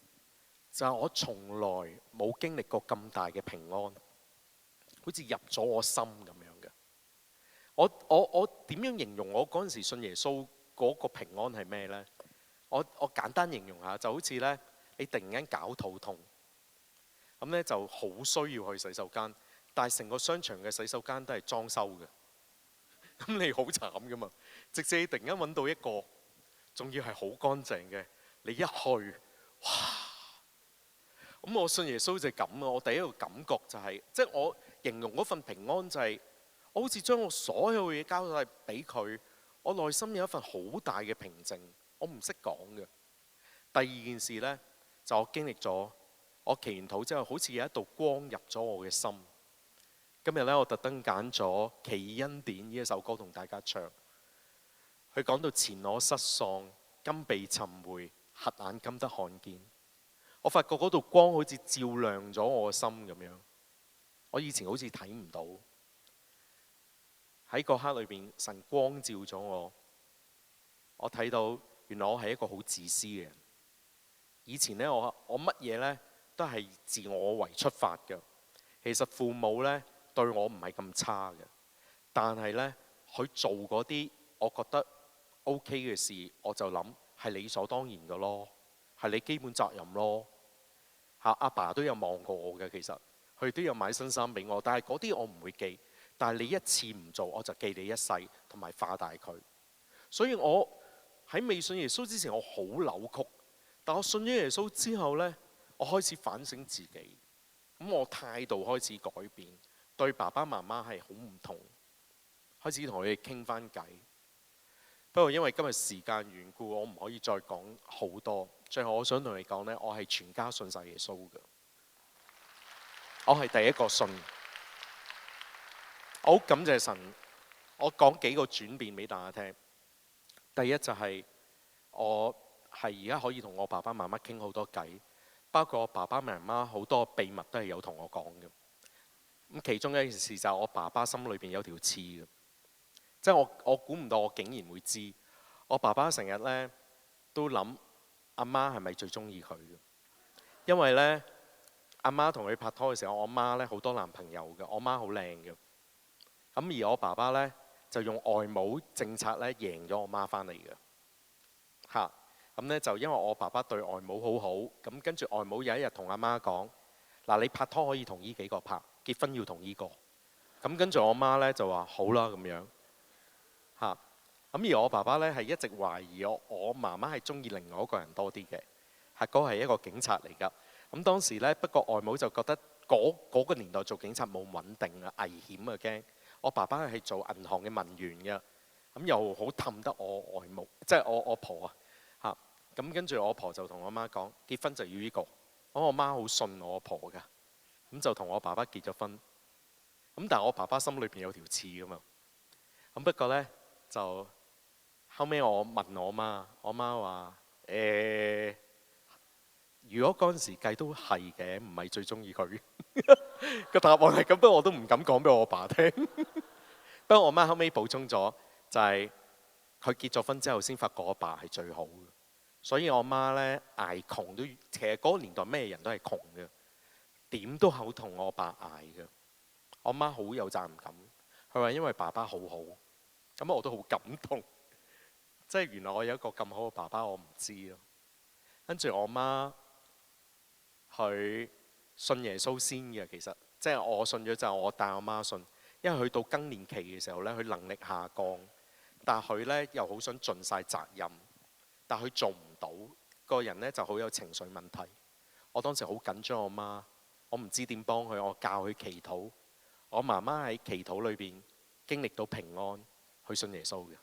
就係我從來冇經歷過咁大嘅平安，好似入咗我心咁樣嘅。我點樣形容我嗰陣時信耶穌嗰個平安係咩呢？我簡單形容下，就好似呢，你突然間搞肚痛，咁呢就好需要去洗手間，但係成個商場嘅洗手間都係裝修嘅，咁你好慘噶嘛！直至你突然間揾到一個，仲要係好乾淨嘅，你一去，哇！咁我信耶穌就係咁啊！我第一個感覺就係，即係我形容嗰份平安就係，我好似將我所有嘢交晒俾佢，我內心有一份好大嘅平靜，我唔識講嘅。第二件事呢，就我經歷咗，我祈完禱之後，好似有一道光入咗我嘅心。今日呢，我特登揀咗《奇異恩典》呢一首歌同大家唱。佢講到前我失喪，今被尋回，瞎眼今得看見。我發覺嗰道光好似照亮咗我嘅心咁樣。我以前好似睇唔到，喺嗰刻裏邊，神光照咗我。我睇到原來我係一個好自私嘅人。以前呢，我乜嘢呢都係自我為出發嘅。其實父母呢對我唔係咁差嘅，但係呢，佢做嗰啲我覺得 OK 嘅事，我就諗係理所當然嘅咯，係你基本責任咯。阿爸都有望過我嘅，其實佢都有買新衫俾我，但係嗰啲我唔會記。但係你一次唔做，我就記你一世，同埋化大佢。所以我喺未信耶穌之前，我好扭曲。但我信咗耶穌之後呢，我開始反省自己，咁我態度開始改變，對爸爸媽媽係好唔同，開始同佢哋傾翻偈。不過因為今日時間緣故，我唔可以再講好多。最後我想同你講呢，我係全家信晒耶穌嘅，我係第一個信。我好感謝神。我講幾個轉變俾大家聽。第一就係我係而家可以同我爸爸媽媽傾好多偈，包括我爸爸媽媽好多秘密都係有同我講嘅。咁其中一件事就係我爸爸心裏邊有條刺嘅，即係我估唔到我竟然會知。我爸爸成日呢都諗阿媽係咪最中意佢嘅，因為呢，阿媽同佢拍拖嘅時候，我阿媽呢好多男朋友嘅，我媽好靚嘅。咁而我爸爸呢，就用外母政策呢贏咗我媽翻嚟嘅嚇。咁呢就因為我爸爸對外母好好，咁跟住外母有一日同阿媽講：嗱，你拍拖可以同呢幾個拍，結婚要同呢個。咁跟住我媽呢就話好啦咁樣嚇。咁而我爸爸呢係一直懷疑我媽媽係中意另外一個人多啲嘅，係嗰係一個警察嚟㗎。咁當時呢，不過外母就覺得嗰個年代做警察冇穩定啊，危險啊，驚。我爸爸係做銀行嘅文員嘅，咁又好氹得我外母，即係我婆啊嚇。咁跟住我婆就同我媽講，結婚就要呢個。咁我媽好信我婆㗎，咁就同我爸爸結咗婚。咁但係我爸爸心裏邊有條刺㗎嘛。咁不過呢，就後尾我問我媽，我媽話如果嗰陣時計都係嘅，唔係最中意佢。個答案係咁，不過我都唔敢講俾我爸聽。不過我媽後尾補充咗，就係佢結咗婚之後先發覺我爸係最好嘅。所以我媽呢，捱窮都，其實嗰個年代咩人都係窮嘅，點都好同我爸捱嘅。我媽好有責任感，佢話因為爸爸好好，咁我都好感動。即係原來我有一個咁好嘅爸爸，我唔知咯。跟住我媽佢信耶穌先嘅，其實即係我信咗之後，我帶我媽信，因為佢到更年期嘅時候呢，佢能力下降，但係佢呢又好想盡晒責任，但係佢做唔到，個人呢就好有情緒問題。我當時好緊張我媽，我唔知點幫佢，我教佢祈禱。我媽媽喺祈禱裏邊經歷到平安，去信耶穌嘅。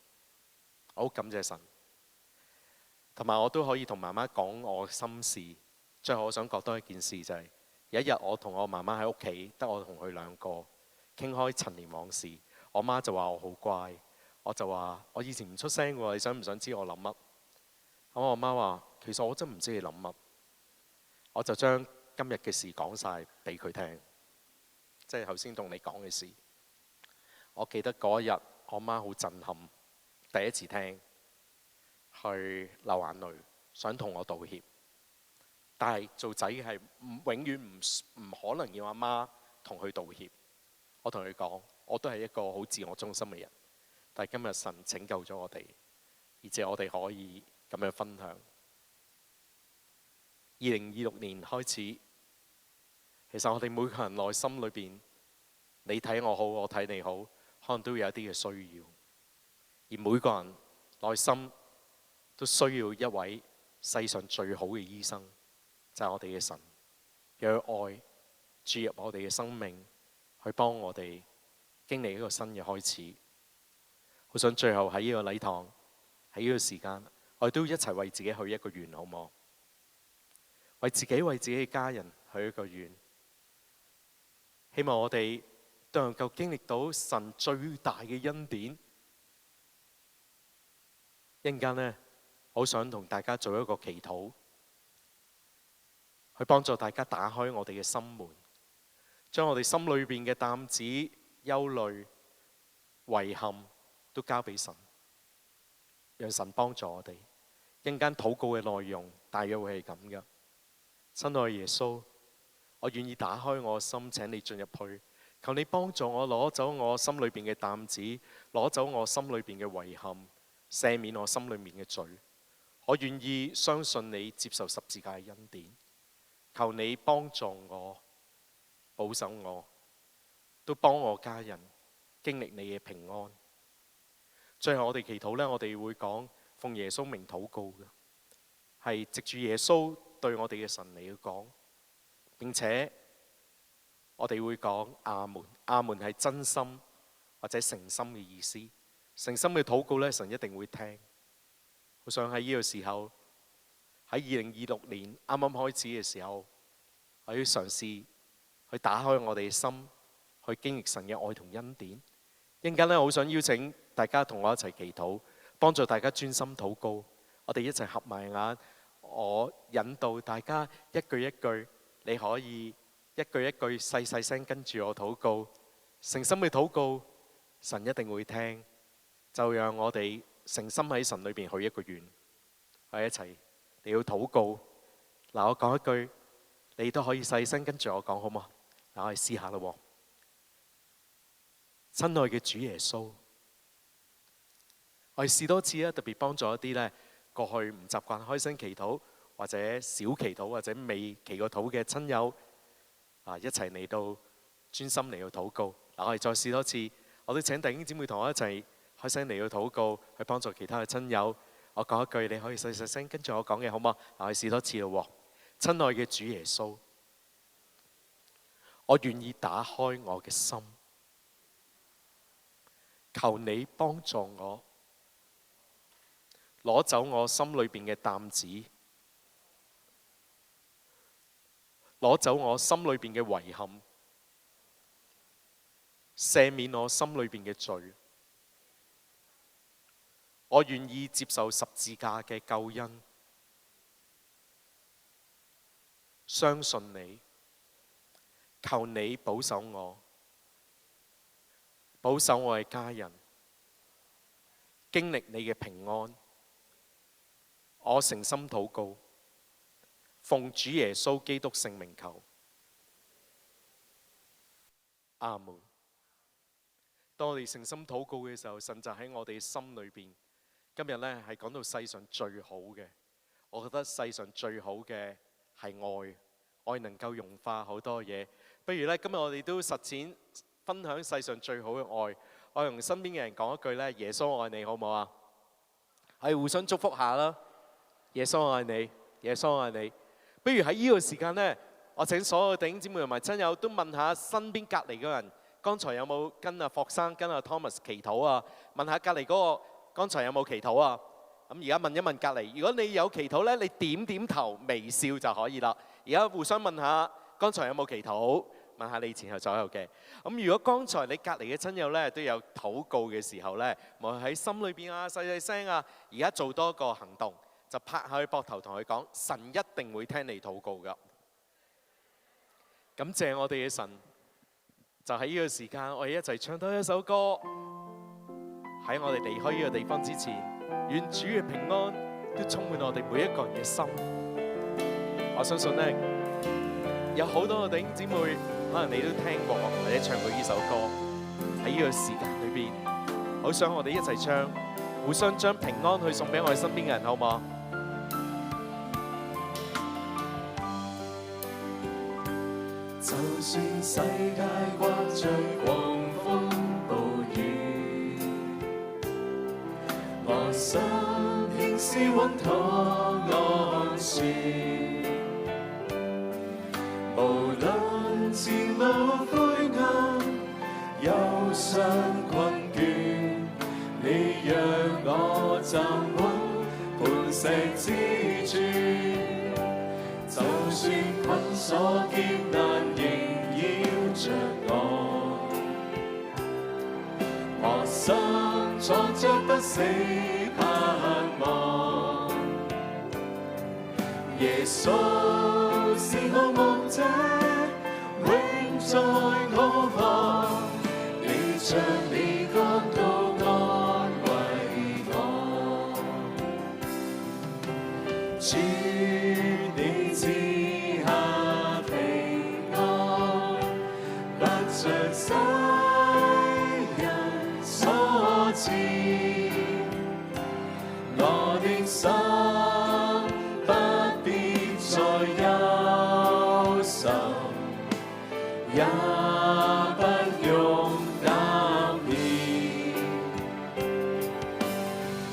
我好感謝神，同埋我都可以同媽媽講我心事。最後我想講多一件事就係，有一日我同我媽媽喺屋企，得我同佢兩個傾開陳年往事。我媽就話我好乖，我就話：我以前唔出聲喎，你想唔想知我諗乜？咁我媽話：其實我真唔知你諗乜。我就將今日嘅事講晒俾佢聽，即係頭先同你講嘅事。我記得嗰一日，我媽好震撼，第一次聽，去流眼淚，想同我道歉。但係做仔嘅係永遠唔可能要阿媽同佢道歉。我同佢講，我都係一個好自我中心嘅人，但係今日神拯救咗我哋，而且我哋可以咁樣分享。2026年開始，其實我哋每個人內心裏邊，你睇我好，我睇你好，可能都有一啲嘅需要。而每個人內心都需要一位世上最好嘅醫生，就係我哋嘅神，讓愛注入我哋嘅生命，去幫我哋經歷一個新嘅開始。好想最後喺呢個禮堂，喺呢個時間，我哋都一齊為自己許一個願，好唔好？為自己、為自己嘅家人許一個願，希望我哋都能夠經歷到神最大嘅恩典。一陣間呢，好想同大家做一個祈禱，去幫助大家打開我哋嘅心門，將我哋心裏邊嘅擔子、憂慮、遺憾都交俾神，讓神幫助我哋。一陣間禱告嘅內容大約會係咁嘅。親愛耶穌，我願意打開我嘅心，請你進入去，求你幫助我攞走我心裏邊嘅擔子，攞走我心裏邊嘅遺憾，赦免我心裏面嘅罪。我願意相信你，接受十字架嘅恩典。求你幫助我，保守我，都幫我家人經歷你嘅平安。最後我哋祈禱呢，我哋會講奉耶穌名禱告嘅，係藉住耶穌對我哋嘅神嚟講，並且我哋會講阿門。阿門係真心或者誠心嘅意思。誠心嘅禱告呢，神一定會聽。好想喺呢個時候，喺2026年啱啱開始嘅時候，我要嘗試去打開我哋嘅心，去經歷神嘅愛同恩典。一陣間呢，好想邀請大家同我一齊祈禱，幫助大家專心禱告。我哋一齊合埋眼。我引導大家一句一句，你可以一句一句細細聲跟住我禱告，誠心去禱告，神一定會聽。就讓我哋誠心喺神裏邊許一個願，喺一齊你要禱告。嗱，我講一句，你都可以細聲跟住我講，好嗎？嗱，我哋試下咯。親愛嘅主耶穌，我哋試多次啊，特別幫助一啲呢過去唔習慣開聲祈禱或者少祈禱或者未祈過禱嘅親友啊，一齊嚟到專心嚟到禱告。嗱，我哋再試多次，我都請弟兄姊妹同我一齊開聲嚟到禱告，去幫助其他嘅親友。我講一句，你可以細細聲跟住我講嘅，好嗎？嗱，我哋試多次咯。親愛嘅主耶穌，我願意打開我嘅心，求你幫助我，攞走我心裏邊嘅擔子，攞走我心裏邊嘅遺憾，赦免我心裏邊嘅罪。我願意接受十字架嘅救恩，相信你，求你保守我，保守我嘅家人，經歷你嘅平安。我誠心禱告，奉主耶穌基督聖名求，阿門。當我哋誠心禱告嘅時候，神就喺我哋心裏邊。今日呢係講到世上最好嘅，我覺得世上最好嘅係愛，愛能夠融化好多嘢。不如呢，今日我哋都實踐分享世上最好嘅愛。我同身邊嘅人講一句呢：耶穌愛你，好唔好啊？係互相祝福下啦。耶穌愛你，耶穌愛你。不如喺呢個時間呢，我請所有弟兄姊妹同埋親友都問下身邊隔離嗰人，剛才有冇跟阿霍生、跟阿 Thomas 祈禱啊？問下隔離嗰個，剛才有冇祈禱啊？咁而家問一問隔離，如果你有祈禱呢，你點點頭微笑就可以啦。而家互相問下，剛才有冇祈禱？問下你前後左右嘅。咁如果剛才你隔離嘅親友咧都有禱告嘅時候咧，無論喺心裏邊啊、細細聲啊，而家做多個行動，就拍下佢膊頭同佢講：神一定會聽你禱告噶。感謝我哋嘅神，就喺呢個時間，我哋一齊唱多一首歌。喺我哋離開呢個地方之前，願主嘅平安都充滿我哋每一個人嘅心。我相信呢，有好多嘅弟兄姊妹，可能你都聽過或者唱過呢首歌。喺呢個時間裏邊，好想我哋一齊唱，互相將平安去送俾我哋身邊嘅人，好唔好？就算世界刮着狂風暴雨，我心仍是穩妥安舒。無論前路灰暗，憂傷困倦，你讓我站穩磐石之柱。就算捆鎖艱難縈繞着我心藏着不死盼望。耶穌是我牧者，永在我旁，你將你國度安慰我。主你賜下平安，不像世人所賜，我的心不必再憂愁，也不用擔念。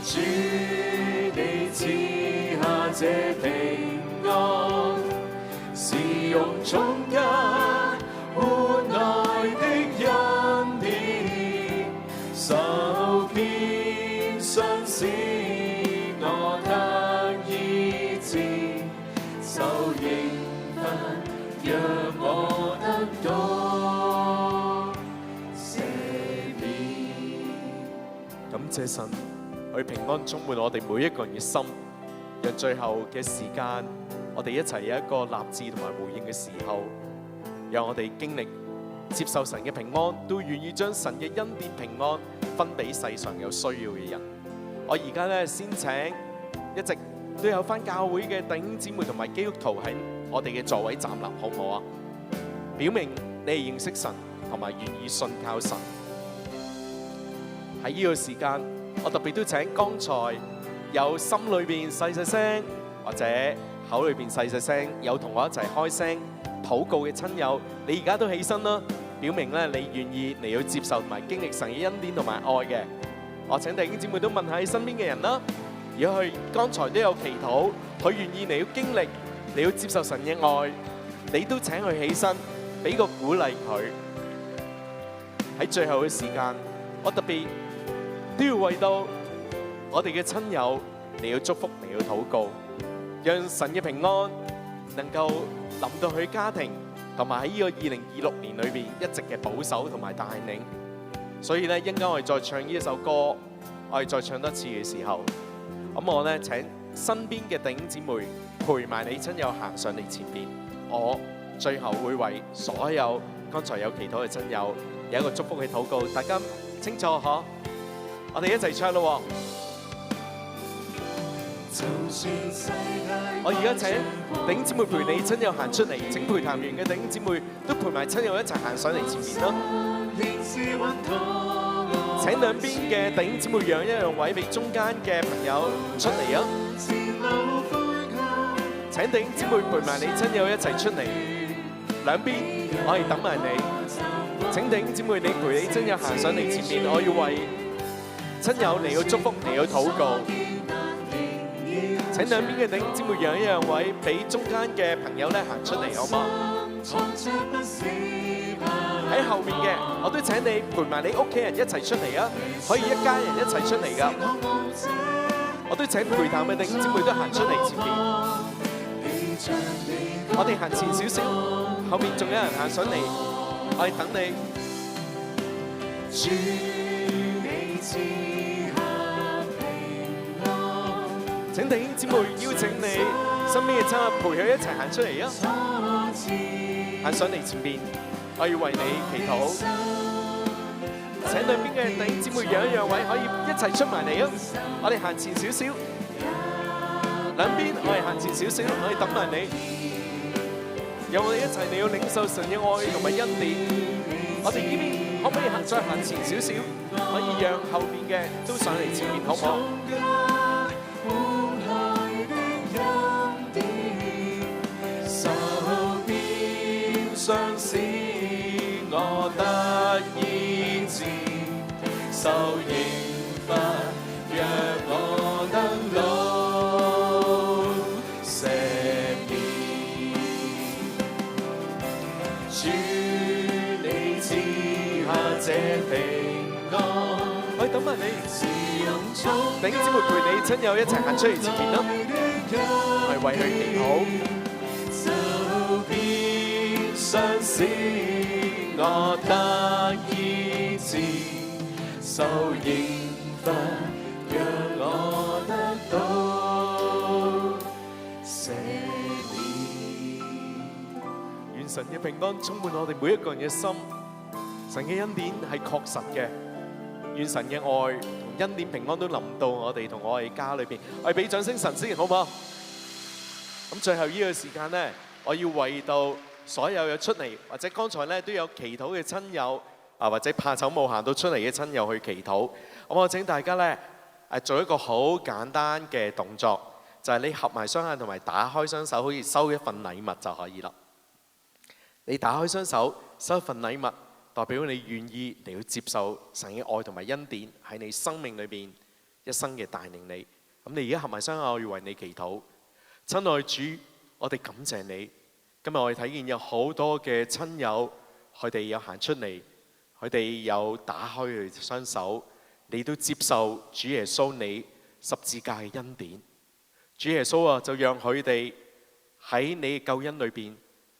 主你賜下這平安，是用重壓換來的恩典，受遍傷使我得醫治，受刑罰讓我得到赦免。感謝神，佢平安充滿我哋每一個人嘅心。讓最後嘅時間，我哋一齊有一個立志同埋回應嘅時候，讓我哋經歷接受神嘅平安，都願意將神嘅恩典平安分俾世上有需要嘅人。我而家咧先請一直都有返教會嘅弟兄姊妹同埋基督徒喺我哋嘅座位站立，好唔好啊？表明你係認識神同埋願意信靠神。喺呢個時間，我特別都請剛才有心裏邊細細聲，或者口裏邊細細聲，有同我一齊開聲禱告嘅親友，你而家都起身啦，表明咧你願意嚟要接受同埋經歷神嘅恩典同埋愛嘅。我請弟兄姊妹都問下你身邊嘅人啦，如果佢剛才都有祈禱，佢願意嚟要經歷，你要接受神嘅愛，你都請佢起身，俾個鼓勵佢。喺最後嘅時間，我特別都要為到我哋嘅親友嚟要祝福，嚟要禱告，讓神嘅平安能夠臨到佢家庭，同埋喺呢個2026年裏邊一直嘅保守同埋帶領。所以咧，一陣間我哋再唱呢一首歌，我哋再唱多次嘅時候，咁我咧請身邊嘅弟兄姊妹陪埋你親友行上嚟前邊，我最後會為所有剛才有祈禱嘅親友有一個祝福嘅禱告，大家清楚嗬？我哋一齊唱咯！我而家請弟兄姊妹陪你親友行出嚟，請陪談員嘅弟兄姊妹都陪埋親友一齊行上嚟前面啦。請兩邊嘅弟兄姊妹讓一讓位俾中間嘅朋友出嚟啊！請弟兄姊妹陪埋你親友一齊出嚟，兩邊我哋等埋你。請弟兄姊妹你陪你親友行上嚟前面，我要為親友嚟到祝福，嚟到禱告。請兩邊嘅弟兄姊妹讓一讓位俾中間嘅朋友咧行出嚟，好嗎？喺後面嘅我都請你陪埋你屋企人一齊出嚟啊！可以一家人一齊出嚟噶。我都請陪談嘅弟兄姊妹都行出嚟前面。我哋行前少少，後面仲有人行上嚟。我哋等你。主你賜下平安。請弟兄姊妹邀請你身邊嘅親友陪佢一齊行出嚟啊！行上嚟前邊，我要為你祈禱。請兩邊嘅弟兄姊妹讓一讓位，可以一齊出埋嚟啊！我哋行前少少，兩邊我哋行前少少，我哋等埋你。讓我哋一齊嚟到領受神嘅愛同埋恩典。我哋呢邊可唔可以再行前少少？可以讓後邊嘅都上嚟前面，好唔好？相使我得醫治，受刑罰讓我得到赦免。主你賜下這平安，我等埋你。弟兄姊妹陪你親友一齊行出嚟前面啦，係為佢祈禱。相使我得醫治，受刑罰讓我得到赦免。願神嘅平安充滿我哋每一個人嘅心，神嘅恩典係確實嘅。願神嘅愛同恩典平安都臨到我哋同我哋家裏邊。我哋俾掌聲神先，好唔好？咁最後呢個時間咧，我要為到所有有出嚟或者剛才咧都有祈禱嘅親友啊，或者怕醜冇行到出嚟嘅親友去祈禱。咁我請大家咧做一個好簡單嘅動作，就係你合埋雙眼同埋打開雙手，好似收一份禮物就可以啦。你打開雙手收一份禮物，代表你願意嚟去接受神嘅愛同埋恩典喺你生命裏邊一生嘅帶領你。咁你而家合埋雙眼，我要為你祈禱。親愛主，我哋感謝你。今日我哋睇見有好多嘅親友，佢哋有行出嚟，佢哋有打開佢哋雙手，你都接受主耶穌你十字架嘅恩典。主耶穌啊，就讓佢哋喺你嘅救恩裏邊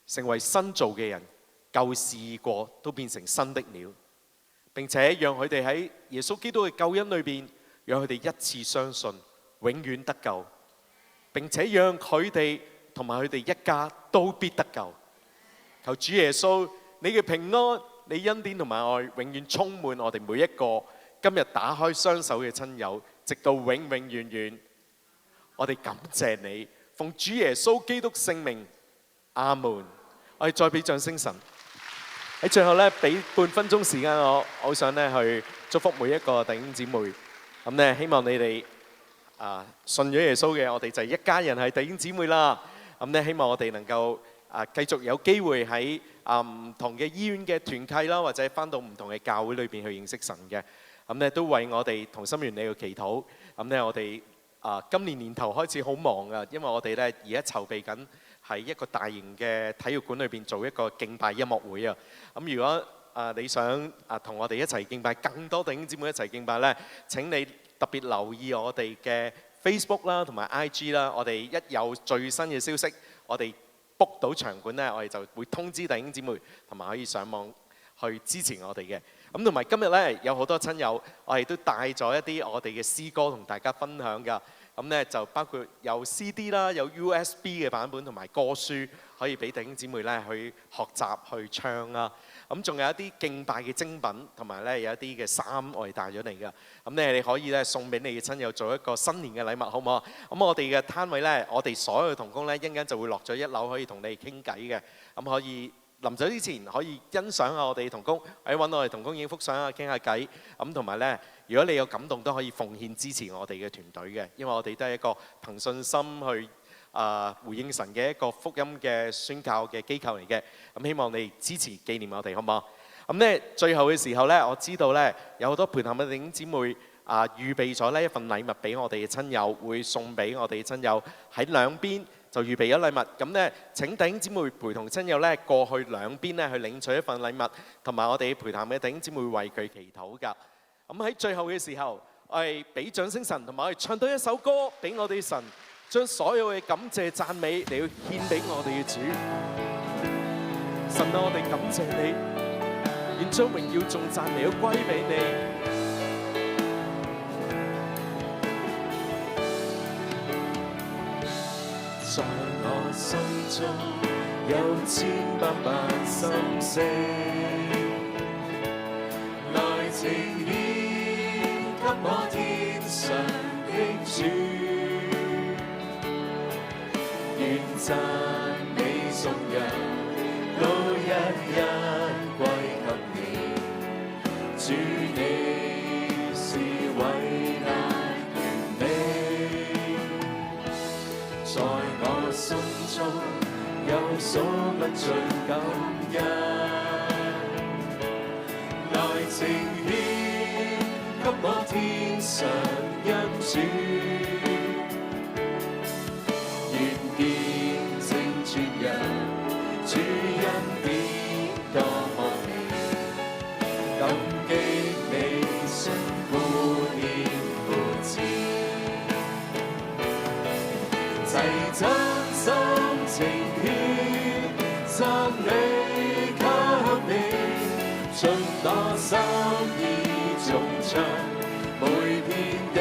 成為新造嘅人，舊事已過都變成新的了。並且讓佢哋喺耶穌基督嘅救恩裏邊，讓佢哋一次相信，永遠得救。並且讓佢哋同埋佢哋一家都必得救。求主耶穌，你嘅平安、你恩典同埋愛，永遠充滿我哋每一個今日打開雙手嘅親友，直到永永遠遠。我哋感謝你，奉主耶穌基督聖名，阿門。我哋再俾掌聲神。喺最後咧，俾半分鐘時間我好想咧去祝福每一個弟兄姊妹。咁咧，希望你哋信咗耶穌嘅，我哋就係一家人，係弟兄姊妹啦。咁咧，希望我哋能夠繼續有機會喺唔同嘅醫院嘅團契啦，或者翻到唔同嘅教會裏邊去認識神嘅。咁咧都為我哋同心圓理去祈禱。咁咧我哋今年年頭開始好忙啊，因為我哋咧而家籌備緊喺一個大型嘅體育館裏邊做一個敬拜音樂會啊。咁如果你想同我哋一齊敬拜，更多弟兄姊妹一齊敬拜咧，請你特別留意我哋嘅Facebook 啦，同埋 IG 啦，我哋一有最新嘅消息，我哋 book 到場館咧，我哋就會通知弟兄姊妹，同埋可以上網去支持我哋嘅。咁同埋今日咧有好多親友，我哋都帶咗一啲我哋嘅詩歌同大家分享㗎。咁咧就包括有 CD 啦，有 USB 嘅版本同埋歌書，可以俾弟兄姊妹咧去學習去唱啊。咁仲有一啲敬拜嘅精品，同埋咧有一啲嘅衫我哋帶咗嚟㗎。咁咧你可以咧送俾你嘅親友做一個新年嘅禮物，好唔好啊？咁我哋嘅攤位咧，我哋所有嘅同工咧，一陣間就會落咗一樓，可以同你傾偈嘅。咁可以臨走之前可以欣賞下我哋同工，或者揾我哋同工影幅相啊，傾下偈。咁同埋咧，如果你有感動，都可以奉獻支持我哋嘅團隊嘅，因為我哋都係一個憑信心去回應神嘅一個福音嘅宣教嘅機構嚟嘅。咁希望你支持紀念我哋，好唔好？咁咧最後嘅時候咧，我知道咧有好多陪談嘅弟兄姊妹預備咗呢一份禮物俾我哋嘅親友，會送俾我哋嘅親友，喺兩邊就預備咗禮物。咁咧請弟兄姊妹陪同親友咧過去兩邊咧去領取一份禮物，同埋我哋陪談嘅弟兄姊妹為佢祈禱㗎。咁喺最後嘅時候，我哋俾掌聲神，同埋我哋唱多一首歌俾我哋神，將所有嘅感謝讚美嚟去獻俾我哋嘅主。神啊，我哋感謝你，願將榮耀頌讚美都歸俾你。在我心中有千百萬心聲，來呈獻給我天上的主，願讚美頌揚都一一歸給你，主你是偉大完美，在我心中有數不盡感恩，來呈獻給我天上恩主，願見證傳揚主恩典多麼美，感激你信顧念扶持，齊真心情獻讚美給你，盡我心意頌唱每篇的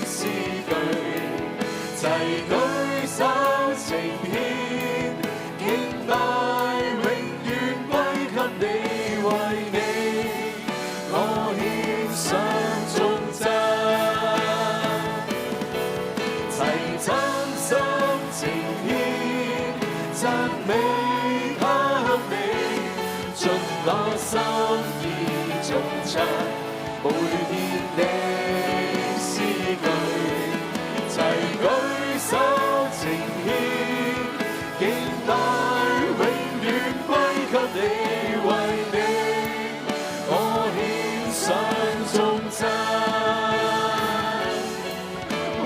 詩句，齊舉手呈獻敬拜永遠歸給你，為你我獻上頌讚，齊真心情獻讚美給你，盡我心意頌唱每篇的詩句，齊舉手呈獻敬拜永遠歸給你，為你我獻上頌讚，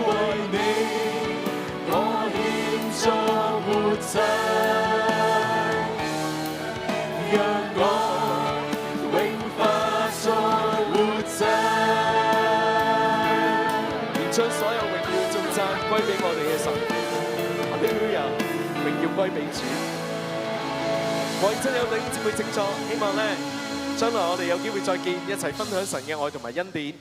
為你我獻作活祭，讓我永化作活祭，願將所有榮耀頌讚歸俾我哋嘅神，哈利路亞，榮耀歸俾主。各位真有弟兄姊妹靜坐，希望咧將來我哋有機會再見，一齊分享神嘅愛同埋恩典。